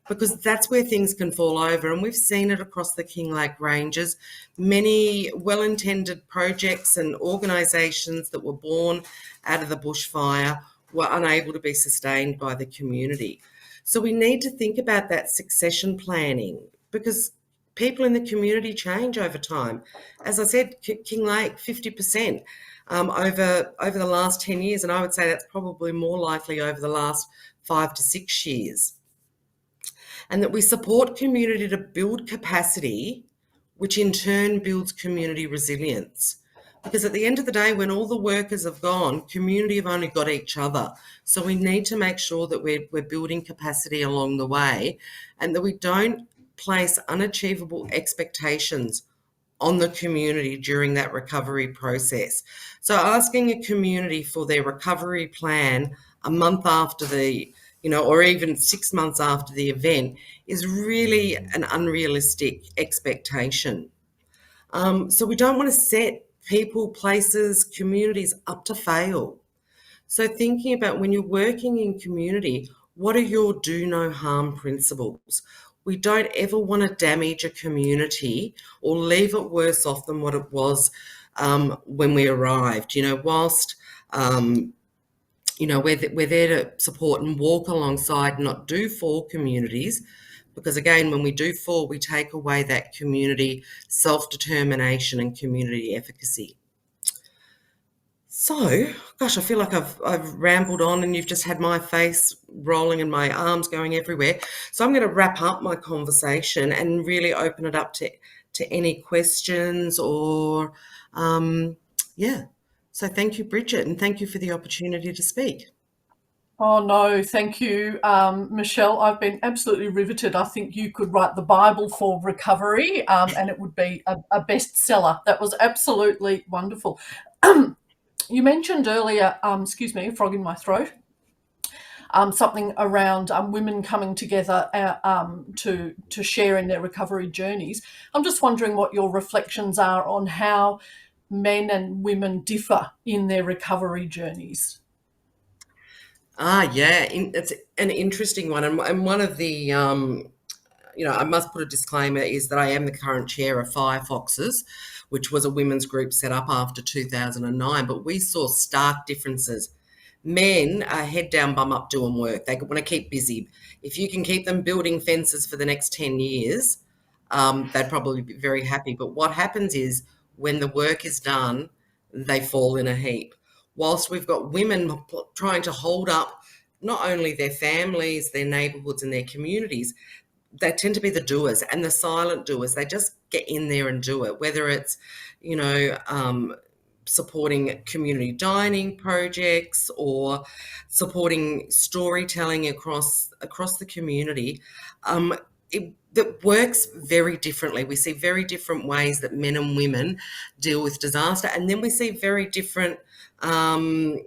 because that's where things can fall over. And we've seen it across the Kinglake Ranges. Many well-intended projects and organisations that were born out of the bushfire were unable to be sustained by the community. So we need to think about that succession planning, because people in the community change over time. As I said, Kinglake, 50% over the last 10 years, and I would say that's probably more likely over the last 5 to 6 years. And that we support community to build capacity, which in turn builds community resilience. Because at the end of the day, when all the workers have gone, community have only got each other. So we need to make sure that we're building capacity along the way, and that we don't place unachievable expectations on the community during that recovery process. So asking a community for their recovery plan a month after the, or even 6 months after the event is really an unrealistic expectation. So we don't want to set people, places, communities up to fail. So thinking about when you're working in community, what are your do no harm principles? We don't ever want to damage a community or leave it worse off than what it was when we arrived. Whilst we're there to support and walk alongside, not do for communities, because again, when we do for, we take away that community self-determination and community efficacy. So, gosh, I feel like I've rambled on and you've just had my face rolling and my arms going everywhere. So I'm going to wrap up my conversation and really open it up to any questions or, So thank you, Bridget, and thank you for the opportunity to speak. Oh, no, thank you, Michelle. I've been absolutely riveted. I think you could write the Bible for recovery and it would be a bestseller. That was absolutely wonderful. You mentioned earlier, excuse me, a frog in my throat, something around women coming together to share in their recovery journeys. I'm just wondering what your reflections are on how men and women differ in their recovery journeys. It's an interesting one. And one of the, I must put a disclaimer, is that I am the current chair of FiveYear, which was a women's group set up after 2009. But we saw stark differences. Men are head down, bum up, doing work. They want to keep busy. If you can keep them building fences for the next 10 years, they'd probably be very happy. But what happens is when the work is done, they fall in a heap. Whilst we've got women trying to hold up not only their families, their neighbourhoods and their communities, they tend to be the doers and the silent doers. They just get in there and do it, whether it's, supporting community dining projects or supporting storytelling across the community. That works very differently. We see very different ways that men and women deal with disaster, and then we see very different ways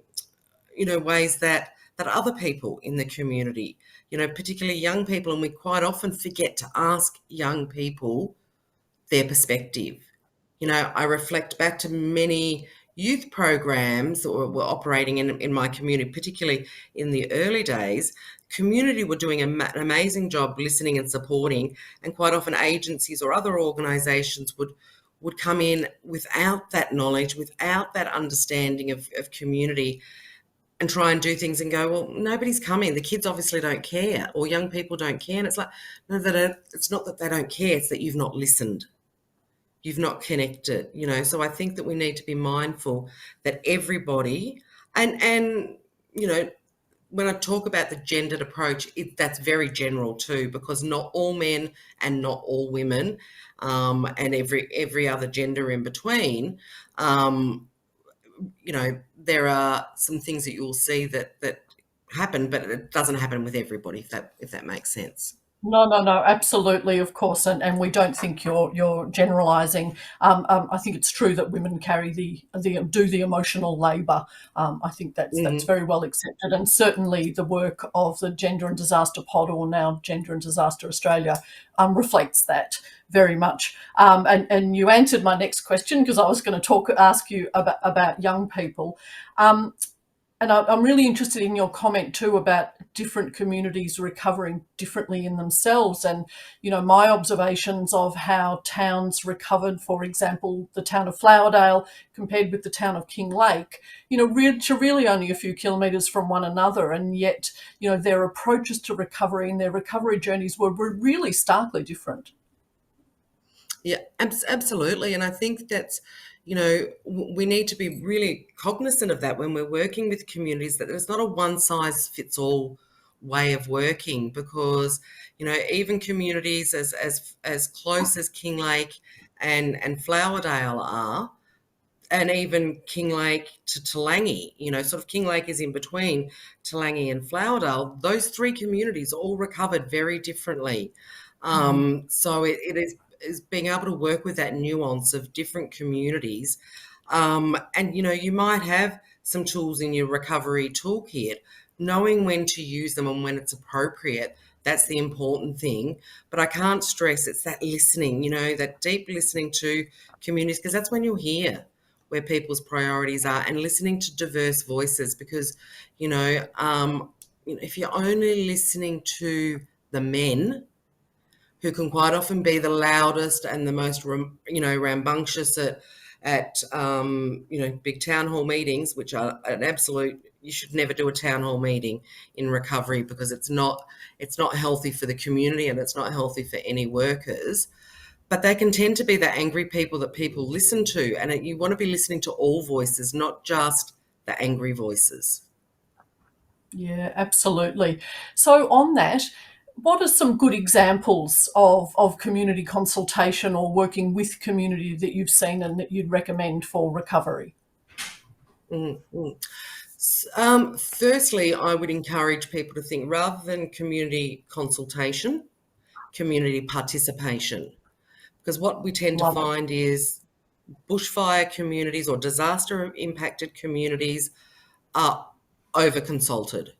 that other people in the community, particularly young people, and we quite often forget to ask young people their perspective. I reflect back to many youth programs that were operating in my community, particularly in the early days. Community were doing an amazing job listening and supporting, and quite often agencies or other organisations would come in without that knowledge, without that understanding of community, and try and do things and go, well, nobody's coming. The kids obviously don't care, or young people don't care. And it's like, no, it's not that they don't care. It's that you've not listened. You've not connected, So I think that we need to be mindful that everybody, and when I talk about the gendered approach, that's very general too, because not all men and not all women, and every other gender in between, there are some things that you'll see that happen, but it doesn't happen with everybody, if that makes sense. No, absolutely, of course, and we don't think you're generalising. I think it's true that women carry do the emotional labour. I think that's very well accepted, and certainly the work of the Gender and Disaster Pod, or now Gender and Disaster Australia, reflects that very much. And you answered my next question, because I was going to ask you about young people. I'm really interested in your comment too about different communities recovering differently in themselves. And, my observations of how towns recovered, for example, the town of Flowerdale compared with the town of Kinglake, really only a few kilometres from one another. And yet, their approaches to recovery and their recovery journeys were really starkly different. Yeah, absolutely. And I think that's, we need to be really cognizant of that when we're working with communities, that there's not a one size fits all way of working, because, even communities as close as Kinglake and Flowerdale are, and even Kinglake to Talangi, sort of Kinglake is in between Talangi and Flowerdale, those three communities all recovered very differently. So it is being able to work with that nuance of different communities. And, you might have some tools in your recovery toolkit, knowing when to use them and when it's appropriate. That's the important thing. But I can't stress it's that listening, that deep listening to communities, because that's when you'll hear where people's priorities are, and listening to diverse voices, because, if you're only listening to the men, who can quite often be the loudest and the most, rambunctious at big town hall meetings, which are an absolute, you should never do a town hall meeting in recovery, because it's not healthy for the community and it's not healthy for any workers. But they can tend to be the angry people that people listen to, and you want to be listening to all voices, not just the angry voices. Yeah, absolutely. So on that, what are some good examples of community consultation or working with community that you've seen and that you'd recommend for recovery? Firstly, I would encourage people to think, rather than community consultation, community participation. Because what we tend to find is bushfire communities or disaster impacted communities are over consulted.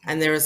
And there are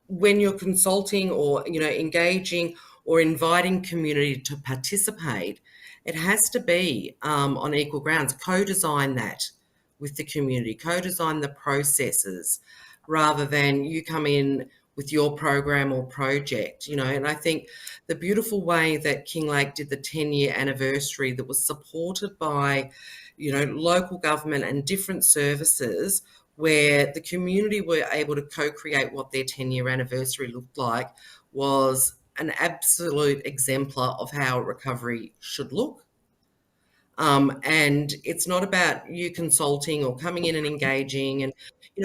when you're consulting or, engaging or inviting community to participate, it has to be on equal grounds. Co-design that with the community, co-design the processes, rather than you come in with your program or project, and I think the beautiful way that Kinglake did the 10-year anniversary, that was supported by, local government and different services, where the community were able to co-create what their 10-year anniversary looked like, was an absolute exemplar of how recovery should look. And it's not about you consulting or coming in and engaging. And,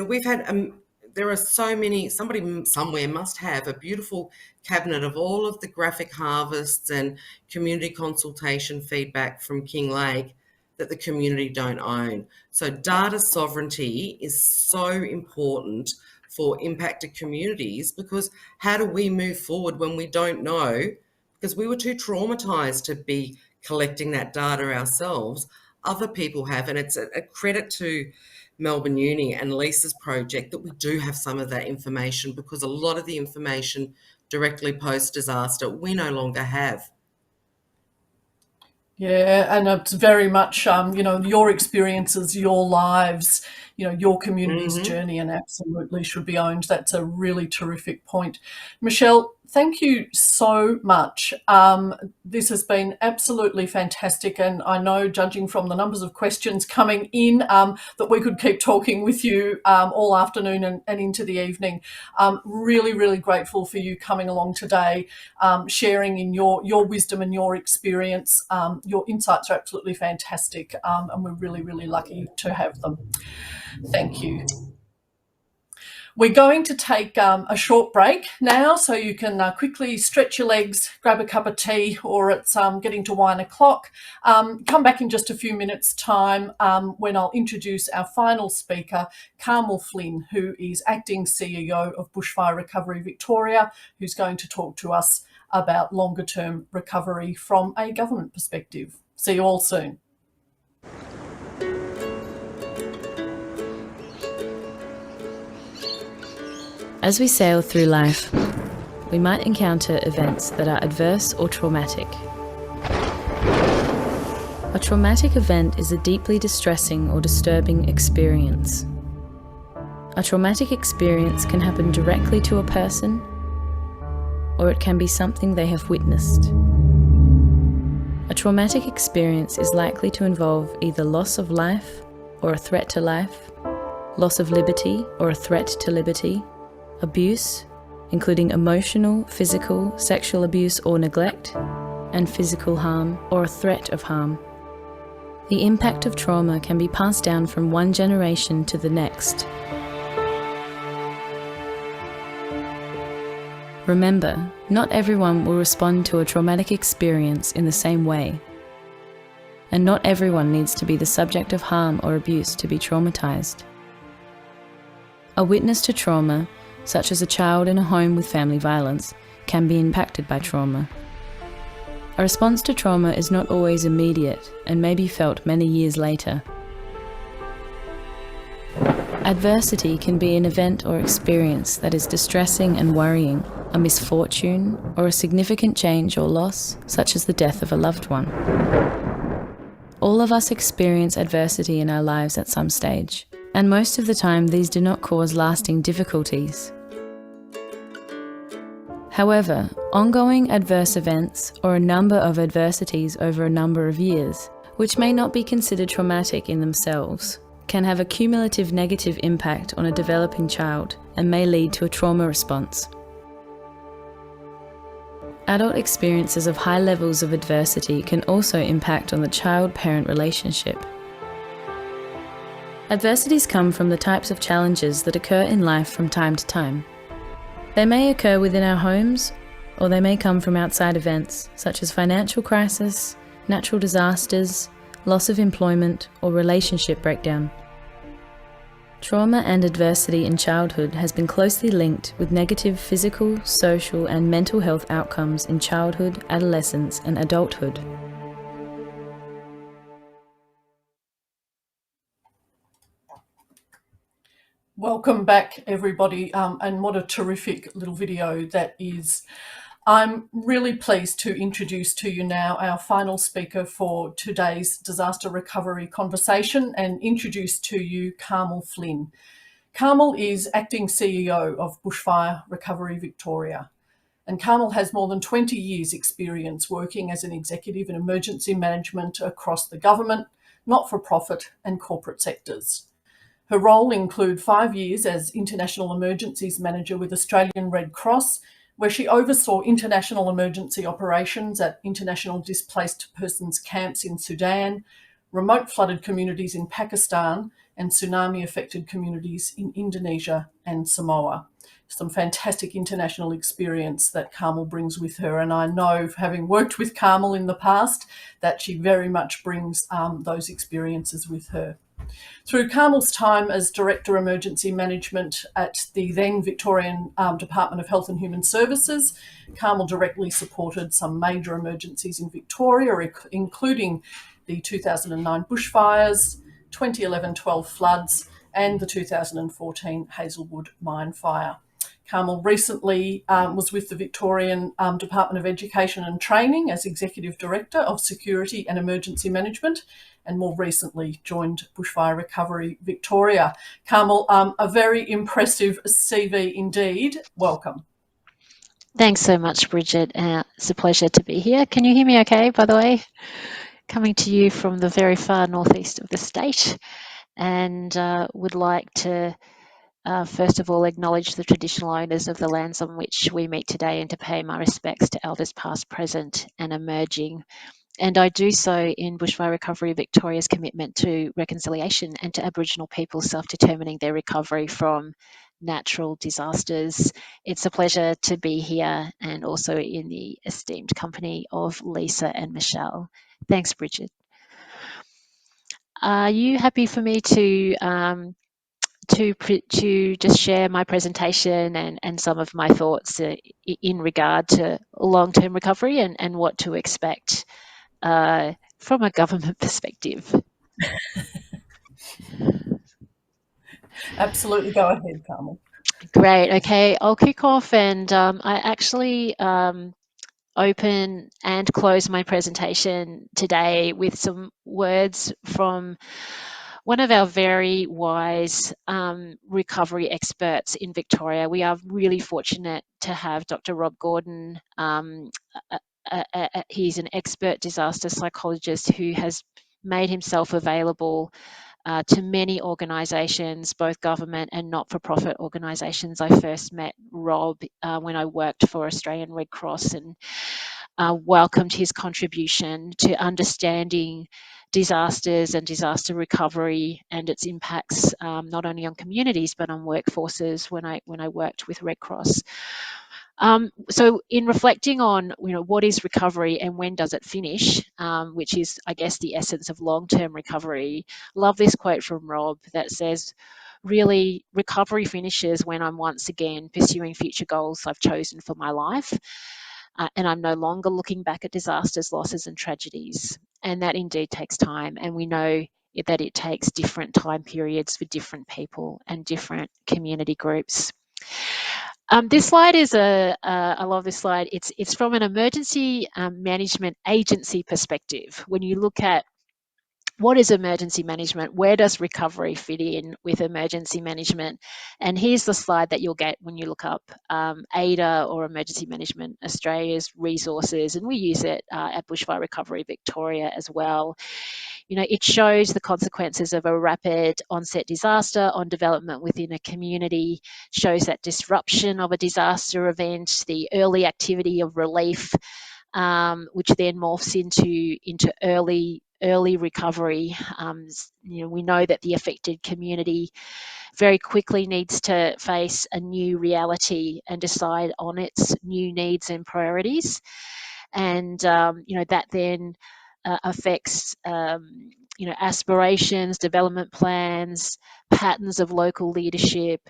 we've had, there are so many, somebody somewhere must have a beautiful cabinet of all of the graphic harvests and community consultation feedback from Kinglake that the community don't own. So data sovereignty is so important for impacted communities, because how do we move forward when we don't know? Because we were too traumatised to be collecting that data ourselves. Other people have, and it's a credit to Melbourne Uni and Lisa's project that we do have some of that information, because a lot of the information directly post-disaster we no longer have. Yeah, and it's very much, your experiences, your lives, your community's journey, and absolutely should be owned. That's a really terrific point. Michelle, thank you so much. This has been absolutely fantastic, and I know, judging from the numbers of questions coming in, that we could keep talking with you all afternoon and into the evening. Really, really grateful for you coming along today, sharing in your wisdom and your experience. Your insights are absolutely fantastic, and we're really, really lucky to have them. Thank you. We're going to take a short break now, so you can quickly stretch your legs, grab a cup of tea, or it's getting to 1 o'clock. Come back in just a few minutes' time when I'll introduce our final speaker, Carmel Flynn, who is Acting CEO of Bushfire Recovery Victoria, who's going to talk to us about longer term recovery from a government perspective. See you all soon. As we sail through life, we might encounter events that are adverse or traumatic. A traumatic event is a deeply distressing or disturbing experience. A traumatic experience can happen directly to a person, or it can be something they have witnessed. A traumatic experience is likely to involve either loss of life or a threat to life, loss of liberty or a threat to liberty, abuse, including emotional, physical, sexual abuse or neglect, and physical harm or a threat of harm. The impact of trauma can be passed down from one generation to the next. Remember, not everyone will respond to a traumatic experience in the same way, and not everyone needs to be the subject of harm or abuse to be traumatized. A witness to trauma, such as a child in a home with family violence, can be impacted by trauma. A response to trauma is not always immediate and may be felt many years later. Adversity can be an event or experience that is distressing and worrying, a misfortune, or a significant change or loss, such as the death of a loved one. All of us experience adversity in our lives at some stage, and most of the time these do not cause lasting difficulties. However, ongoing adverse events, or a number of adversities over a number of years, which may not be considered traumatic in themselves, can have a cumulative negative impact on a developing child and may lead to a trauma response. Adult experiences of high levels of adversity can also impact on the child-parent relationship. Adversities come from the types of challenges that occur in life from time to time. They may occur within our homes, or they may come from outside events such as financial crisis, natural disasters, loss of employment, or relationship breakdown. Trauma and adversity in childhood has been closely linked with negative physical, social, and mental health outcomes in childhood, adolescence, and adulthood. Welcome back, everybody, and what a terrific little video that is. I'm really pleased to introduce to you now our final speaker for today's disaster recovery conversation and introduce to you Carmel Flynn. Carmel is acting CEO of Bushfire Recovery Victoria, and Carmel has more than 20 years' experience working as an executive in emergency management across the government, not-for-profit and corporate sectors. Her role includes 5 years as International Emergencies Manager with Australian Red Cross, where she oversaw international emergency operations at international displaced persons camps in Sudan, remote flooded communities in Pakistan, and tsunami-affected communities in Indonesia and Samoa. Some fantastic international experience that Carmel brings with her, and I know, having worked with Carmel in the past, that she very much brings those experiences with her. Through Carmel's time as Director Emergency Management at the then Victorian Department of Health and Human Services, Carmel directly supported some major emergencies in Victoria, including the 2009 bushfires, 2011-12 floods, and the 2014 Hazelwood mine fire. Carmel recently was with the Victorian Department of Education and Training as Executive Director of Security and Emergency Management, and more recently joined Bushfire Recovery Victoria. Carmel, a very impressive CV indeed. Welcome. Thanks so much, Bridget. It's a pleasure to be here. Can you hear me okay, by the way? Coming to you from the very far northeast of the state, and would like to first of all acknowledge the traditional owners of the lands on which we meet today and to pay my respects to elders past, present and emerging. And I do so in Bushfire Recovery Victoria's commitment to reconciliation and to Aboriginal people self-determining their recovery from natural disasters. It's a pleasure to be here and also in the esteemed company of Lisa and Michelle. Thanks, Bridget. Are you happy for me to just share my presentation and some of my thoughts in regard to long-term recovery and what to expect from a government perspective? Absolutely, go ahead, Carmel. Great. Okay, I'll kick off, and I actually open and close my presentation today with some words from one of our very wise recovery experts in Victoria. We are really fortunate to have Dr. Rob Gordon. He's an expert disaster psychologist who has made himself available to many organisations, both government and not-for-profit organisations. I first met Rob when I worked for Australian Red Cross, and welcomed his contribution to understanding disasters and disaster recovery and its impacts, not only on communities but on workforces when I worked with Red Cross. So in reflecting on, what is recovery and when does it finish, which is, I guess, the essence of long-term recovery, love this quote from Rob that says, really, recovery finishes when I'm once again pursuing future goals I've chosen for my life, and I'm no longer looking back at disasters, losses, and tragedies. And that indeed takes time, and we know that it takes different time periods for different people and different community groups. This slide is I love this slide. It's from an emergency management agency perspective. When you look at what is emergency management, where does recovery fit in with emergency management? And here's the slide that you'll get when you look up AIDA, or Emergency Management Australia's resources, and we use it at Bushfire Recovery Victoria as well. It shows the consequences of a rapid onset disaster on development within a community, shows that disruption of a disaster event, the early activity of relief, which then morphs into early recovery. We know that the affected community very quickly needs to face a new reality and decide on its new needs and priorities. And, that then affects, aspirations, development plans, patterns of local leadership.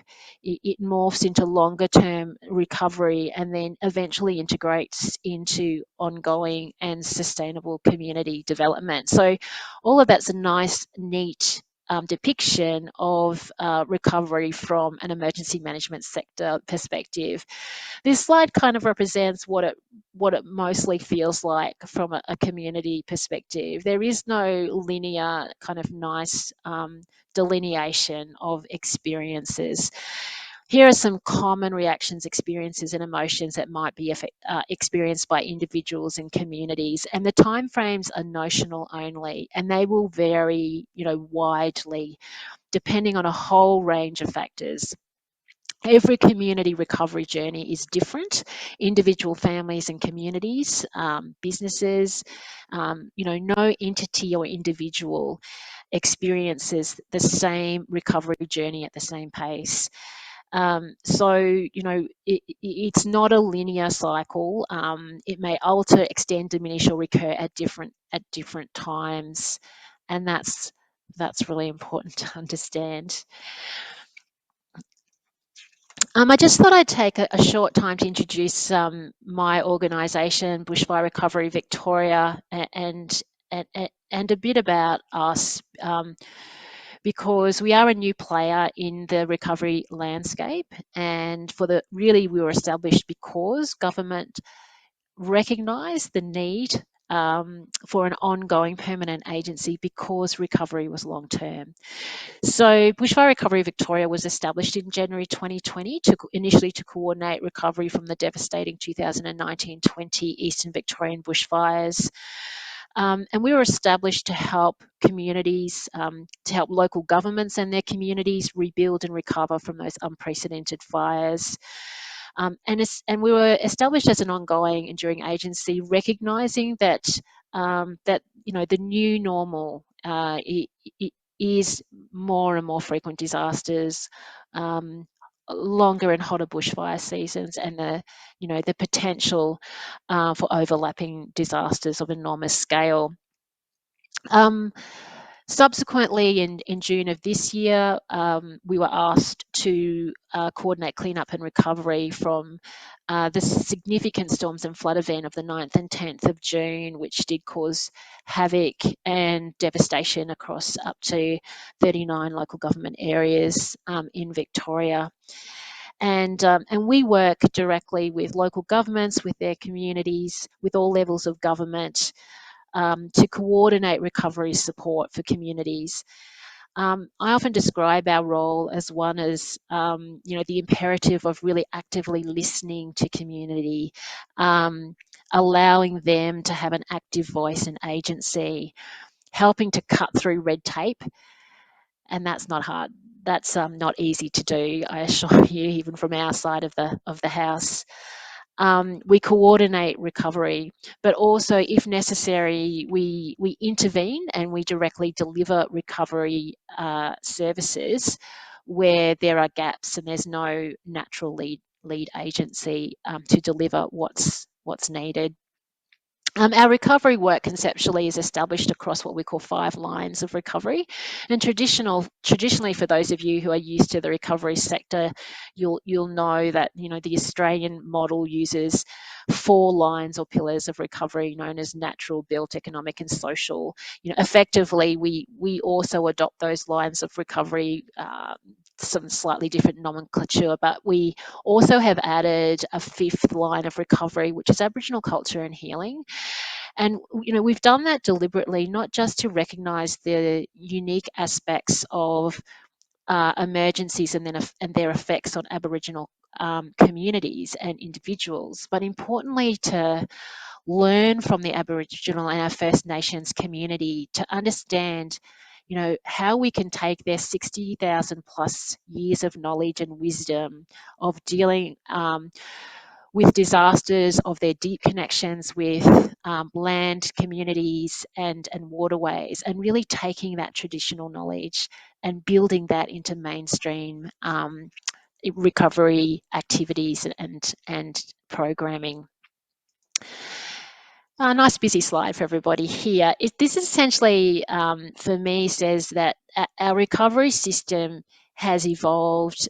It morphs into longer term recovery and then eventually integrates into ongoing and sustainable community development. So all of that's a nice, neat depiction of recovery from an emergency management sector perspective. This slide kind of represents what it mostly feels like from a community perspective. There is no linear kind of nice delineation of experiences. Here are some common reactions, experiences, and emotions that might be experienced by individuals and communities. And the timeframes are notional only, and they will vary, widely, depending on a whole range of factors. Every community recovery journey is different. Individual families and communities, businesses, no entity or individual experiences the same recovery journey at the same pace. It's not a linear cycle. It may alter, extend, diminish, or recur at different times, and that's really important to understand. I just thought I'd take a short time to introduce my organisation, Bushfire Recovery Victoria, and a bit about us, because we are a new player in the recovery landscape, and we were established because government recognised the need for an ongoing permanent agency because recovery was long term. So Bushfire Recovery Victoria was established in January 2020 initially to coordinate recovery from the devastating 2019-20 Eastern Victorian bushfires. And we were established to help communities, to help local governments and their communities rebuild and recover from those unprecedented fires. And we were established as an ongoing, enduring agency, recognising that the new normal is more and more frequent disasters, longer and hotter bushfire seasons, and the potential for overlapping disasters of enormous scale. Subsequently, in June of this year, we were asked to coordinate cleanup and recovery from the significant storms and flood event of the 9th and 10th of June, which did cause havoc and devastation across up to 39 local government areas in Victoria. And we work directly with local governments, with their communities, with all levels of government to coordinate recovery support for communities. I often describe our role as one as, the imperative of really actively listening to community, allowing them to have an active voice and agency, helping to cut through red tape. And that's not hard. That's not easy to do, I assure you, even from our side of the house. We coordinate recovery, but also, if necessary, we intervene and we directly deliver recovery services where there are gaps and there's no natural lead agency to deliver what's needed. Our recovery work conceptually is established across what we call 5 lines of recovery. And traditionally, for those of you who are used to the recovery sector, you'll know that the Australian model uses 4 lines or pillars of recovery known as natural, built, economic, and social. Effectively, we also adopt those lines of recovery. Some slightly different nomenclature, but we also have added a 5th line of recovery, which is Aboriginal culture and healing. And we've done that deliberately, not just to recognise the unique aspects of emergencies and their effects on Aboriginal communities and individuals, but importantly to learn from the Aboriginal and our First Nations community to understand how we can take their 60,000 plus years of knowledge and wisdom of dealing with disasters, of their deep connections with land, communities, and waterways, and really taking that traditional knowledge and building that into mainstream recovery activities and programming. A nice busy slide for everybody here. This essentially, for me, says that our recovery system has evolved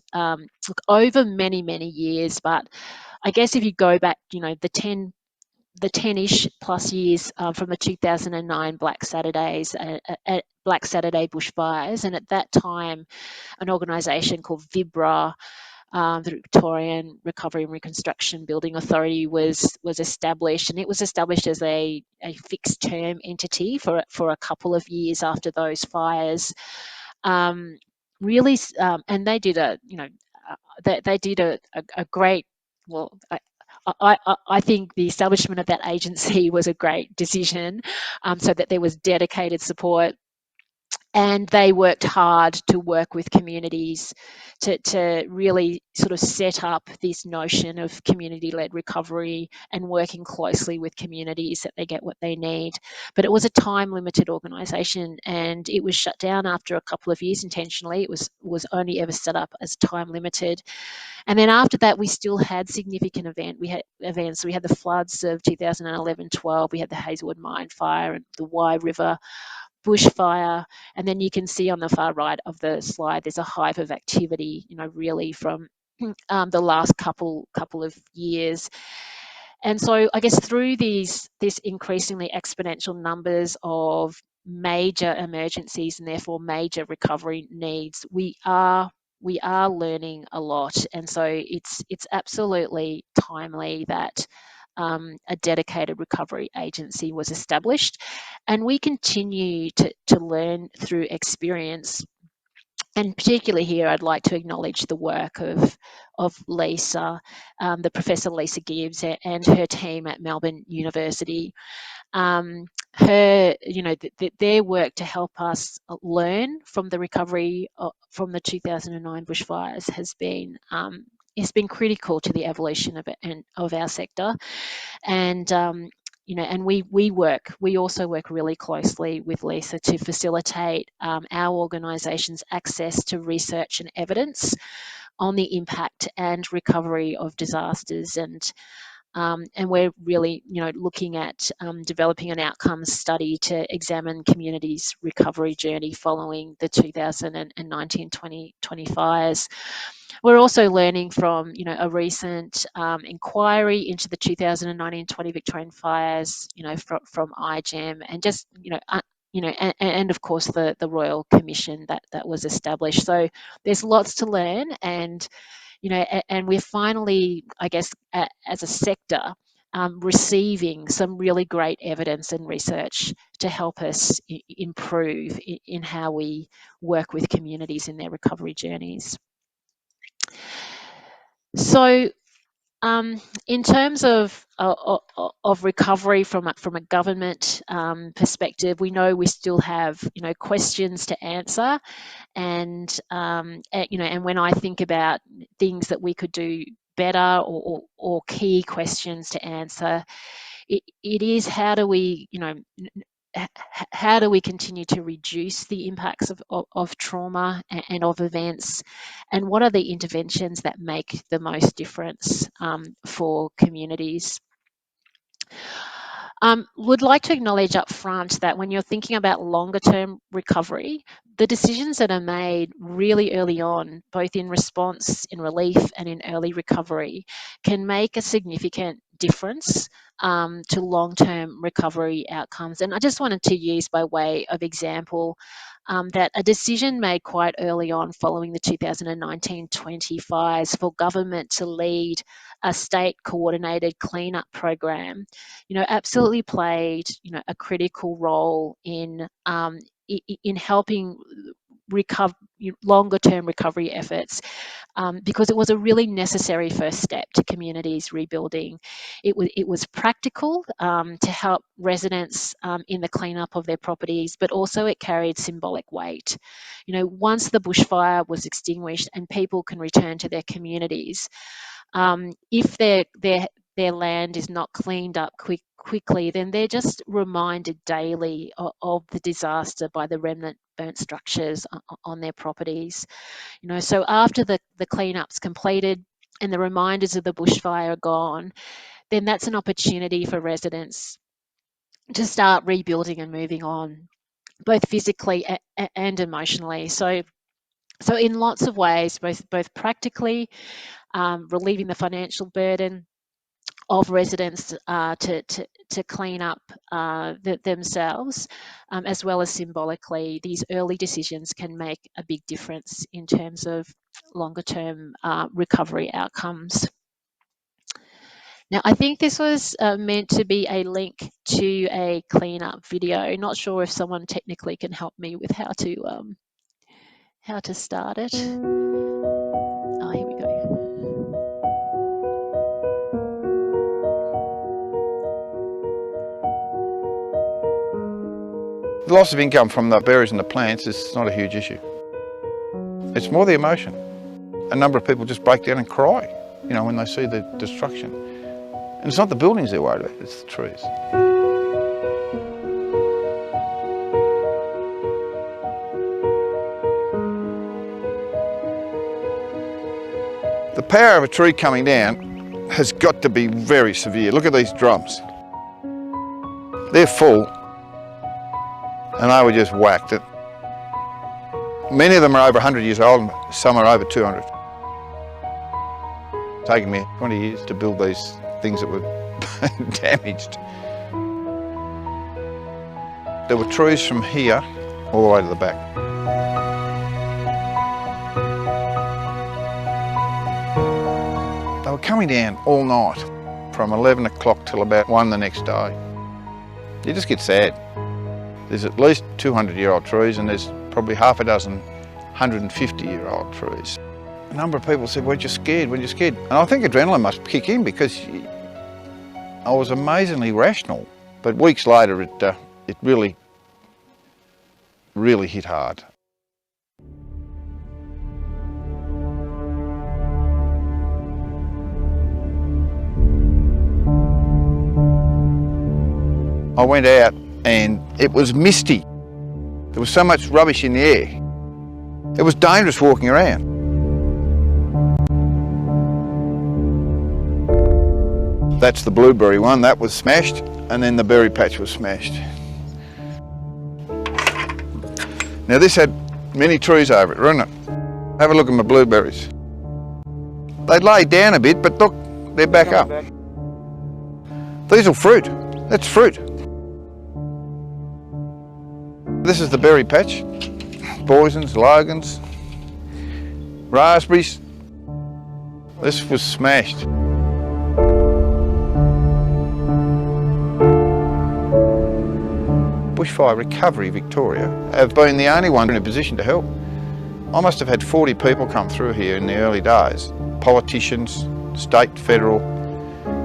over many, many years. But I guess if you go back, the 10-ish plus years from the 2009 Black Saturday bushfires, and at that time, an organisation called VIBRA, the Victorian Recovery and Reconstruction Building Authority, was established, and it was established as a fixed term entity for a couple of years after those fires. And they did a great, well, I think the establishment of that agency was a great decision, so that there was dedicated support. And they worked hard to work with communities to really sort of set up this notion of community-led recovery and working closely with communities that they get what they need. But it was a time-limited organisation, and it was shut down after a couple of years intentionally. It was only ever set up as time-limited. And then after that, we still had significant events. We had the floods of 2011-12. We had the Hazelwood Mine Fire and the Wye River bushfire, and then you can see on the far right of the slide there's a hive of activity, really from the last couple of years. And so I guess through this increasingly exponential numbers of major emergencies and therefore major recovery needs, we are learning a lot. And so it's absolutely timely that a dedicated recovery agency was established, and we continue to learn through experience. And particularly here, I'd like to acknowledge the work of Lisa, the Professor Lisa Gibbs, and her team at Melbourne University. Their work to help us learn from the recovery from the 2009 bushfires has been critical to the evolution of our sector. And and we also work really closely with Lisa to facilitate our organisation's access to research and evidence on the impact and recovery of disasters. And we're really, looking at developing an outcomes study to examine communities' recovery journey following the 2019-2020 fires. We're also learning from, a recent inquiry into the 2019-20 Victorian fires, from IGEM, and just, and of course the Royal Commission that was established. So there's lots to learn, and and we're finally, I guess, as a sector, receiving some really great evidence and research to help us improve in how we work with communities in their recovery journeys. So, in terms of recovery from a government perspective, we know we still have questions to answer, and and when I think about things that we could do better or key questions to answer, it is how do we how do we continue to reduce the impacts of trauma and of events, and what are the interventions that make the most difference for communities? Would like to acknowledge up front that when you're thinking about longer term recovery, the decisions that are made really early on, both in response, in relief, and in early recovery, can make a significant difference to long-term recovery outcomes. And I just wanted to use by way of example that a decision made quite early on following the 2019-20 fires for government to lead a state coordinated cleanup program, absolutely played, a critical role in helping longer term recovery efforts, because it was a really necessary first step to communities rebuilding. It was practical to help residents in the cleanup of their properties, but also it carried symbolic weight. Once the bushfire was extinguished and people can return to their communities, if their land is not cleaned up quickly, then they're just reminded daily of the disaster by the remnant burnt structures on their properties. So after the cleanup's completed and the reminders of the bushfire are gone, then that's an opportunity for residents to start rebuilding and moving on, both physically and emotionally. So in lots of ways, both practically, relieving the financial burden of residents to clean up themselves, as well as symbolically, these early decisions can make a big difference in terms of longer term recovery outcomes. Now, I think this was meant to be a link to a cleanup video. Not sure if someone technically can help me with how to start it. Oh, here we go. The loss of income from the berries and the plants is not a huge issue. It's more the emotion. A number of people just break down and cry, when they see the destruction. And it's not the buildings they're worried about, it's the trees. The power of a tree coming down has got to be very severe. Look at these drums. They're full, and they were just whacked. Many of them are over 100 years old, and some are over 200. It's taken me 20 years to build these things that were damaged. There were trees from here all the way to the back. They were coming down all night, from 11 o'clock till about 1 the next day. You just get sad. There's at least 200-year-old trees, and there's probably half a dozen 150-year-old trees. A number of people said, weren't you scared, weren't you scared? And I think adrenaline must kick in, because I was amazingly rational. But weeks later, it really, really hit hard. I went out and it was misty. There was so much rubbish in the air. It was dangerous walking around. That's the blueberry one, that was smashed, and then the berry patch was smashed. Now this had many trees over it, didn't it? Have a look at my blueberries. They laid down a bit, but look, they're back up. These are fruit, that's fruit. This is the berry patch, poisons, logans, raspberries. This was smashed. Bushfire Recovery Victoria have been the only one in a position to help. I must have had 40 people come through here in the early days. Politicians, state, federal,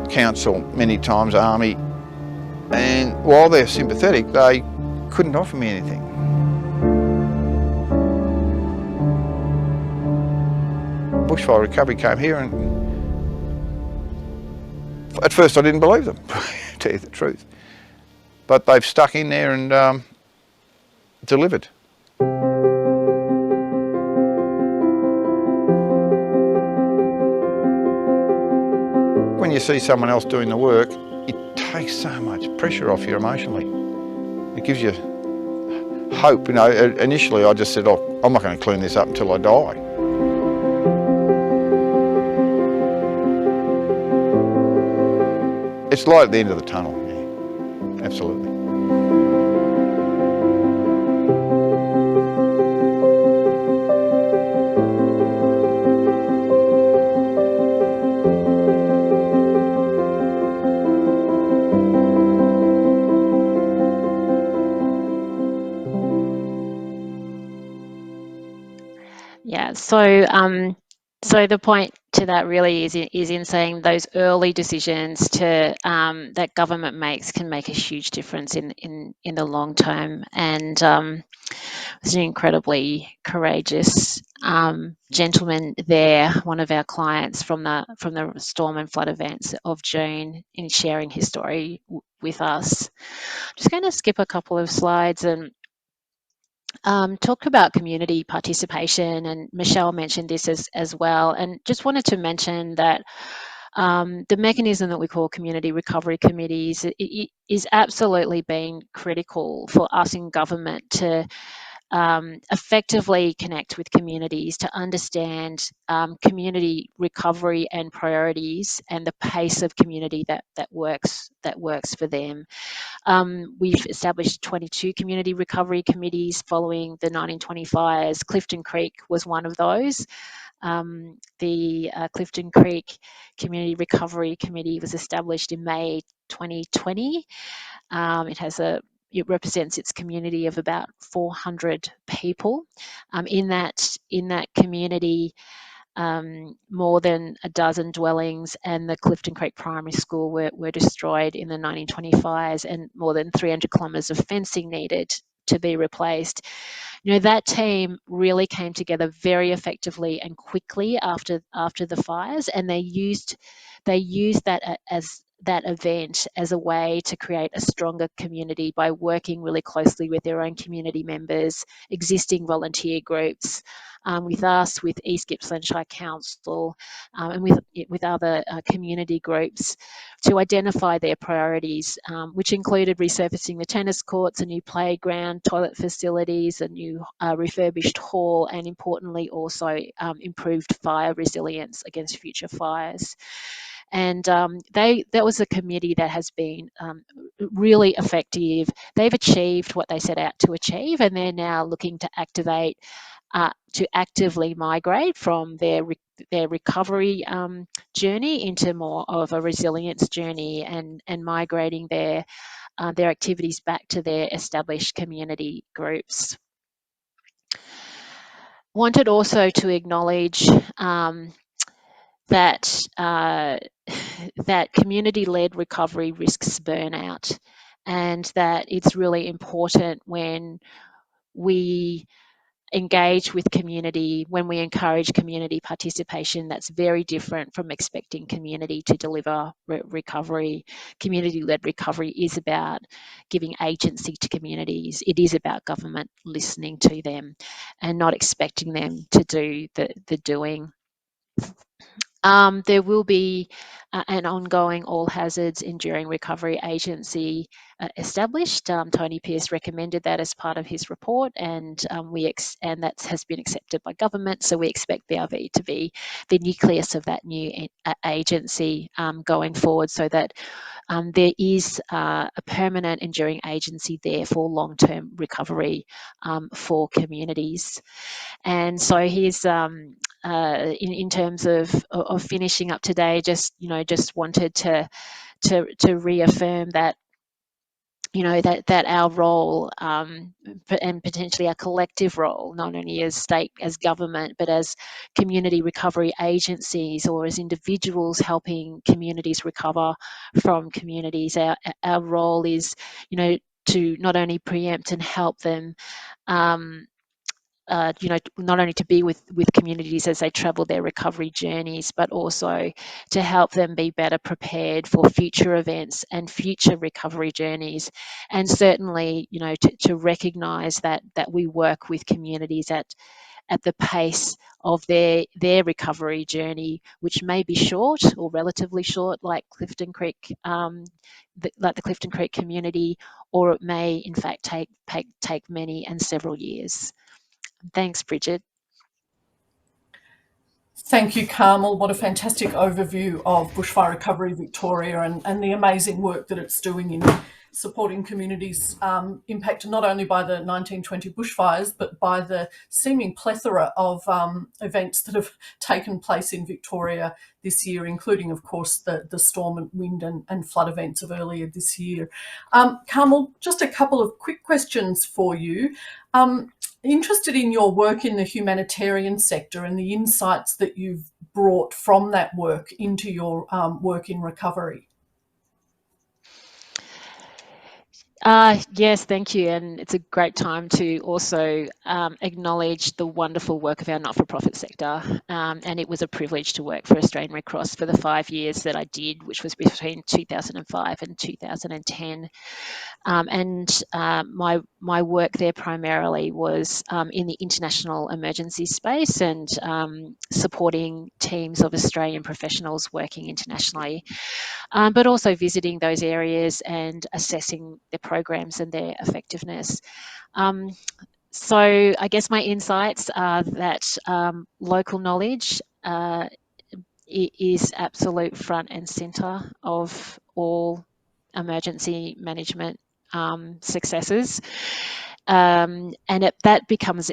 council, many times army. And while they're sympathetic, they couldn't offer me anything. Bushfire Recovery came here and at first I didn't believe them, to tell you the truth. But they've stuck in there and delivered. When you see someone else doing the work, it takes so much pressure off you emotionally. It gives you hope. You know, initially I just said, oh, I'm not going to clean this up until I die. It's light at the end of the tunnel, yeah, absolutely. Yeah, so the point to that really is in saying those early decisions to that government makes can make a huge difference in the long term. And there's an incredibly courageous gentleman there, one of our clients from the storm and flood events of June, in sharing his story with us. I'm just going to skip a couple of slides and talk about community participation, and Michelle mentioned this as well, and just wanted to mention that the mechanism that we call community recovery committees is absolutely been critical for us in government to effectively connect with communities, to understand community recovery and priorities and the pace of community that works for them. We've established 22 community recovery committees following the 1920 fires. Clifton Creek was one of those. The Clifton Creek Community Recovery Committee was established in May 2020. It represents its community of about 400 people. In that community, more than a dozen dwellings and the Clifton Creek Primary School were destroyed in the 1920 fires, and more than 300 kilometres of fencing needed to be replaced. You know, that team really came together very effectively and quickly after the fires, and they used that event as a way to create a stronger community by working really closely with their own community members, existing volunteer groups, with us, with East Gippsland Shire Council, and with other community groups to identify their priorities, which included resurfacing the tennis courts, a new playground, toilet facilities, a new refurbished hall, and importantly also improved fire resilience against future fires. And that was a committee that has been really effective. They've achieved what they set out to achieve, and they're now looking to actively migrate from their recovery journey into more of a resilience journey, and migrating their activities back to their established community groups. Wanted also to acknowledge that community-led recovery risks burnout, and that it's really important when we engage with community, when we encourage community participation. That's very different from expecting community to deliver recovery. Community-led recovery is about giving agency to communities. It is about government listening to them and not expecting them to do the doing. There will be an ongoing all hazards enduring recovery agency established. Tony Pearce recommended that as part of his report, and that has been accepted by government. So we expect BRV to be the nucleus of that new agency going forward, so that there is a permanent enduring agency there for long-term recovery for communities. And so here's in terms of finishing up today, just wanted to reaffirm that that our role and potentially our collective role, not only as state, as government, but as community recovery agencies or as individuals helping communities recover from communities, our role is, to not only preempt and help them, not only to be with communities as they travel their recovery journeys, but also to help them be better prepared for future events and future recovery journeys. And certainly, to recognise that we work with communities at the pace of their recovery journey, which may be short or relatively short, like Clifton Creek, like the Clifton Creek community, or it may in fact take many and several years. Thanks, Bridget. Thank you, Carmel. What a fantastic overview of Bushfire Recovery Victoria and the amazing work that it's doing in supporting communities impacted not only by the 1920 bushfires, but by the seeming plethora of events that have taken place in Victoria this year, including, of course, the storm and wind and flood events of earlier this year. Carmel, just a couple of quick questions for you. Interested in your work in the humanitarian sector and the insights that you've brought from that work into your work in recovery. Yes, thank you. And it's a great time to also acknowledge the wonderful work of our not-for-profit sector. And it was a privilege to work for Australian Red Cross for the 5 years that I did, which was between 2005 and 2010. My work there primarily was in the international emergency space and supporting teams of Australian professionals working internationally, but also visiting those areas and assessing their programs and their effectiveness. So I guess my insights are that local knowledge is absolute front and centre of all emergency management successes, and that becomes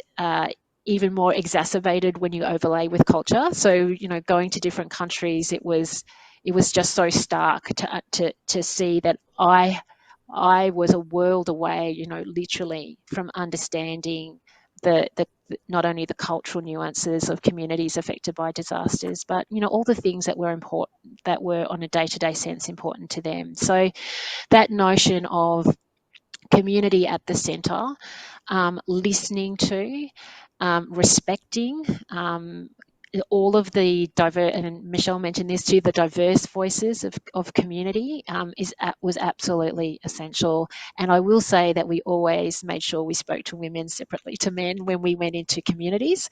even more exacerbated when you overlay with culture. So going to different countries, it was just so stark to see that I was a world away, literally, from understanding the not only the cultural nuances of communities affected by disasters, but all the things that were important, that were on a day-to-day sense important to them. So that notion of community at the centre, listening to, respecting all of the diverse, and Michelle mentioned this too, the diverse voices of community was absolutely essential. And I will say that we always made sure we spoke to women separately to men when we went into communities,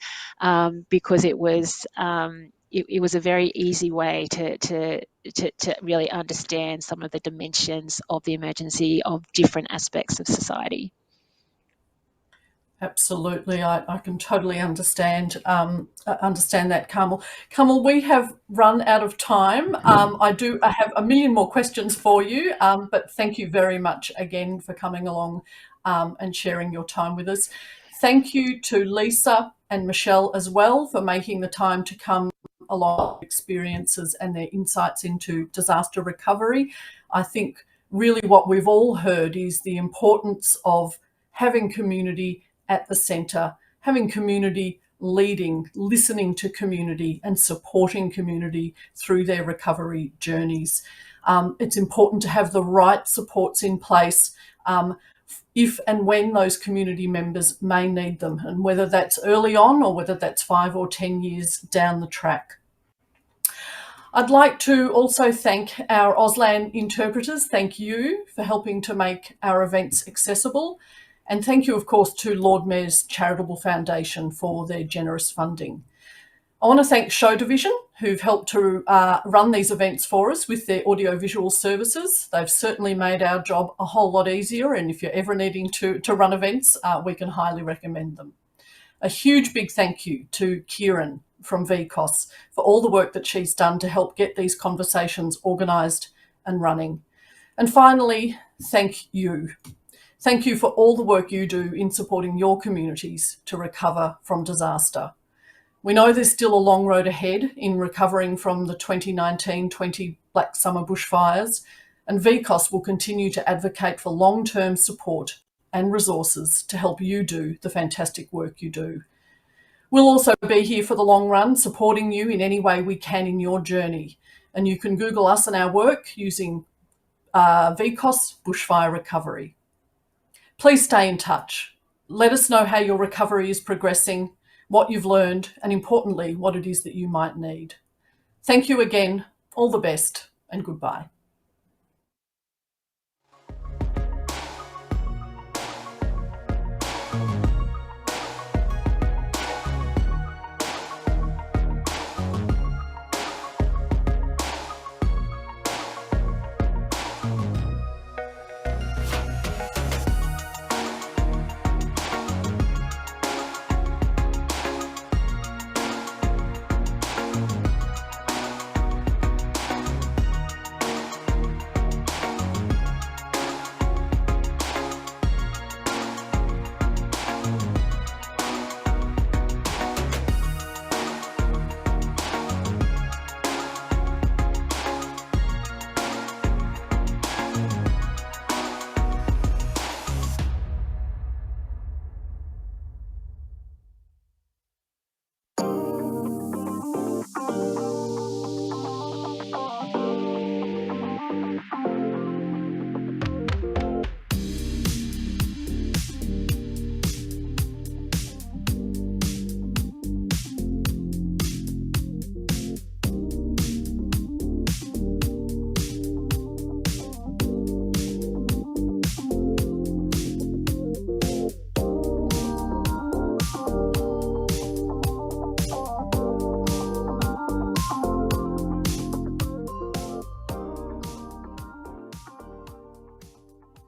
because it was a very easy way to really understand some of the dimensions of the emergency of different aspects of society. Absolutely, I can totally understand that, Carmel. Carmel, we have run out of time. I have a million more questions for you, but thank you very much again for coming along and sharing your time with us. Thank you to Lisa and Michelle as well for making the time to come along, experiences and their insights into disaster recovery. I think really what we've all heard is the importance of having community at the centre, having community leading, listening to community and supporting community through their recovery journeys. It's important to have the right supports in place if and when those community members may need them, and whether that's early on or whether that's 5 or 10 years down the track. I'd like to also thank our Auslan interpreters. Thank you for helping to make our events accessible. And thank you, of course, to Lord Mayor's Charitable Foundation for their generous funding. I want to thank Show Division, who've helped to run these events for us with their audiovisual services. They've certainly made our job a whole lot easier, and if you're ever needing to run events, we can highly recommend them. A huge big thank you to Kieran from VCOSS for all the work that she's done to help get these conversations organised and running. And finally, thank you. Thank you for all the work you do in supporting your communities to recover from disaster. We know there's still a long road ahead in recovering from the 2019-20 Black Summer bushfires, and VCOSS will continue to advocate for long-term support and resources to help you do the fantastic work you do. We'll also be here for the long run, supporting you in any way we can in your journey. And you can Google us and our work using VCOSS Bushfire Recovery. Please stay in touch. Let us know how your recovery is progressing, what you've learned, and importantly, what it is that you might need. Thank you again. All the best and goodbye.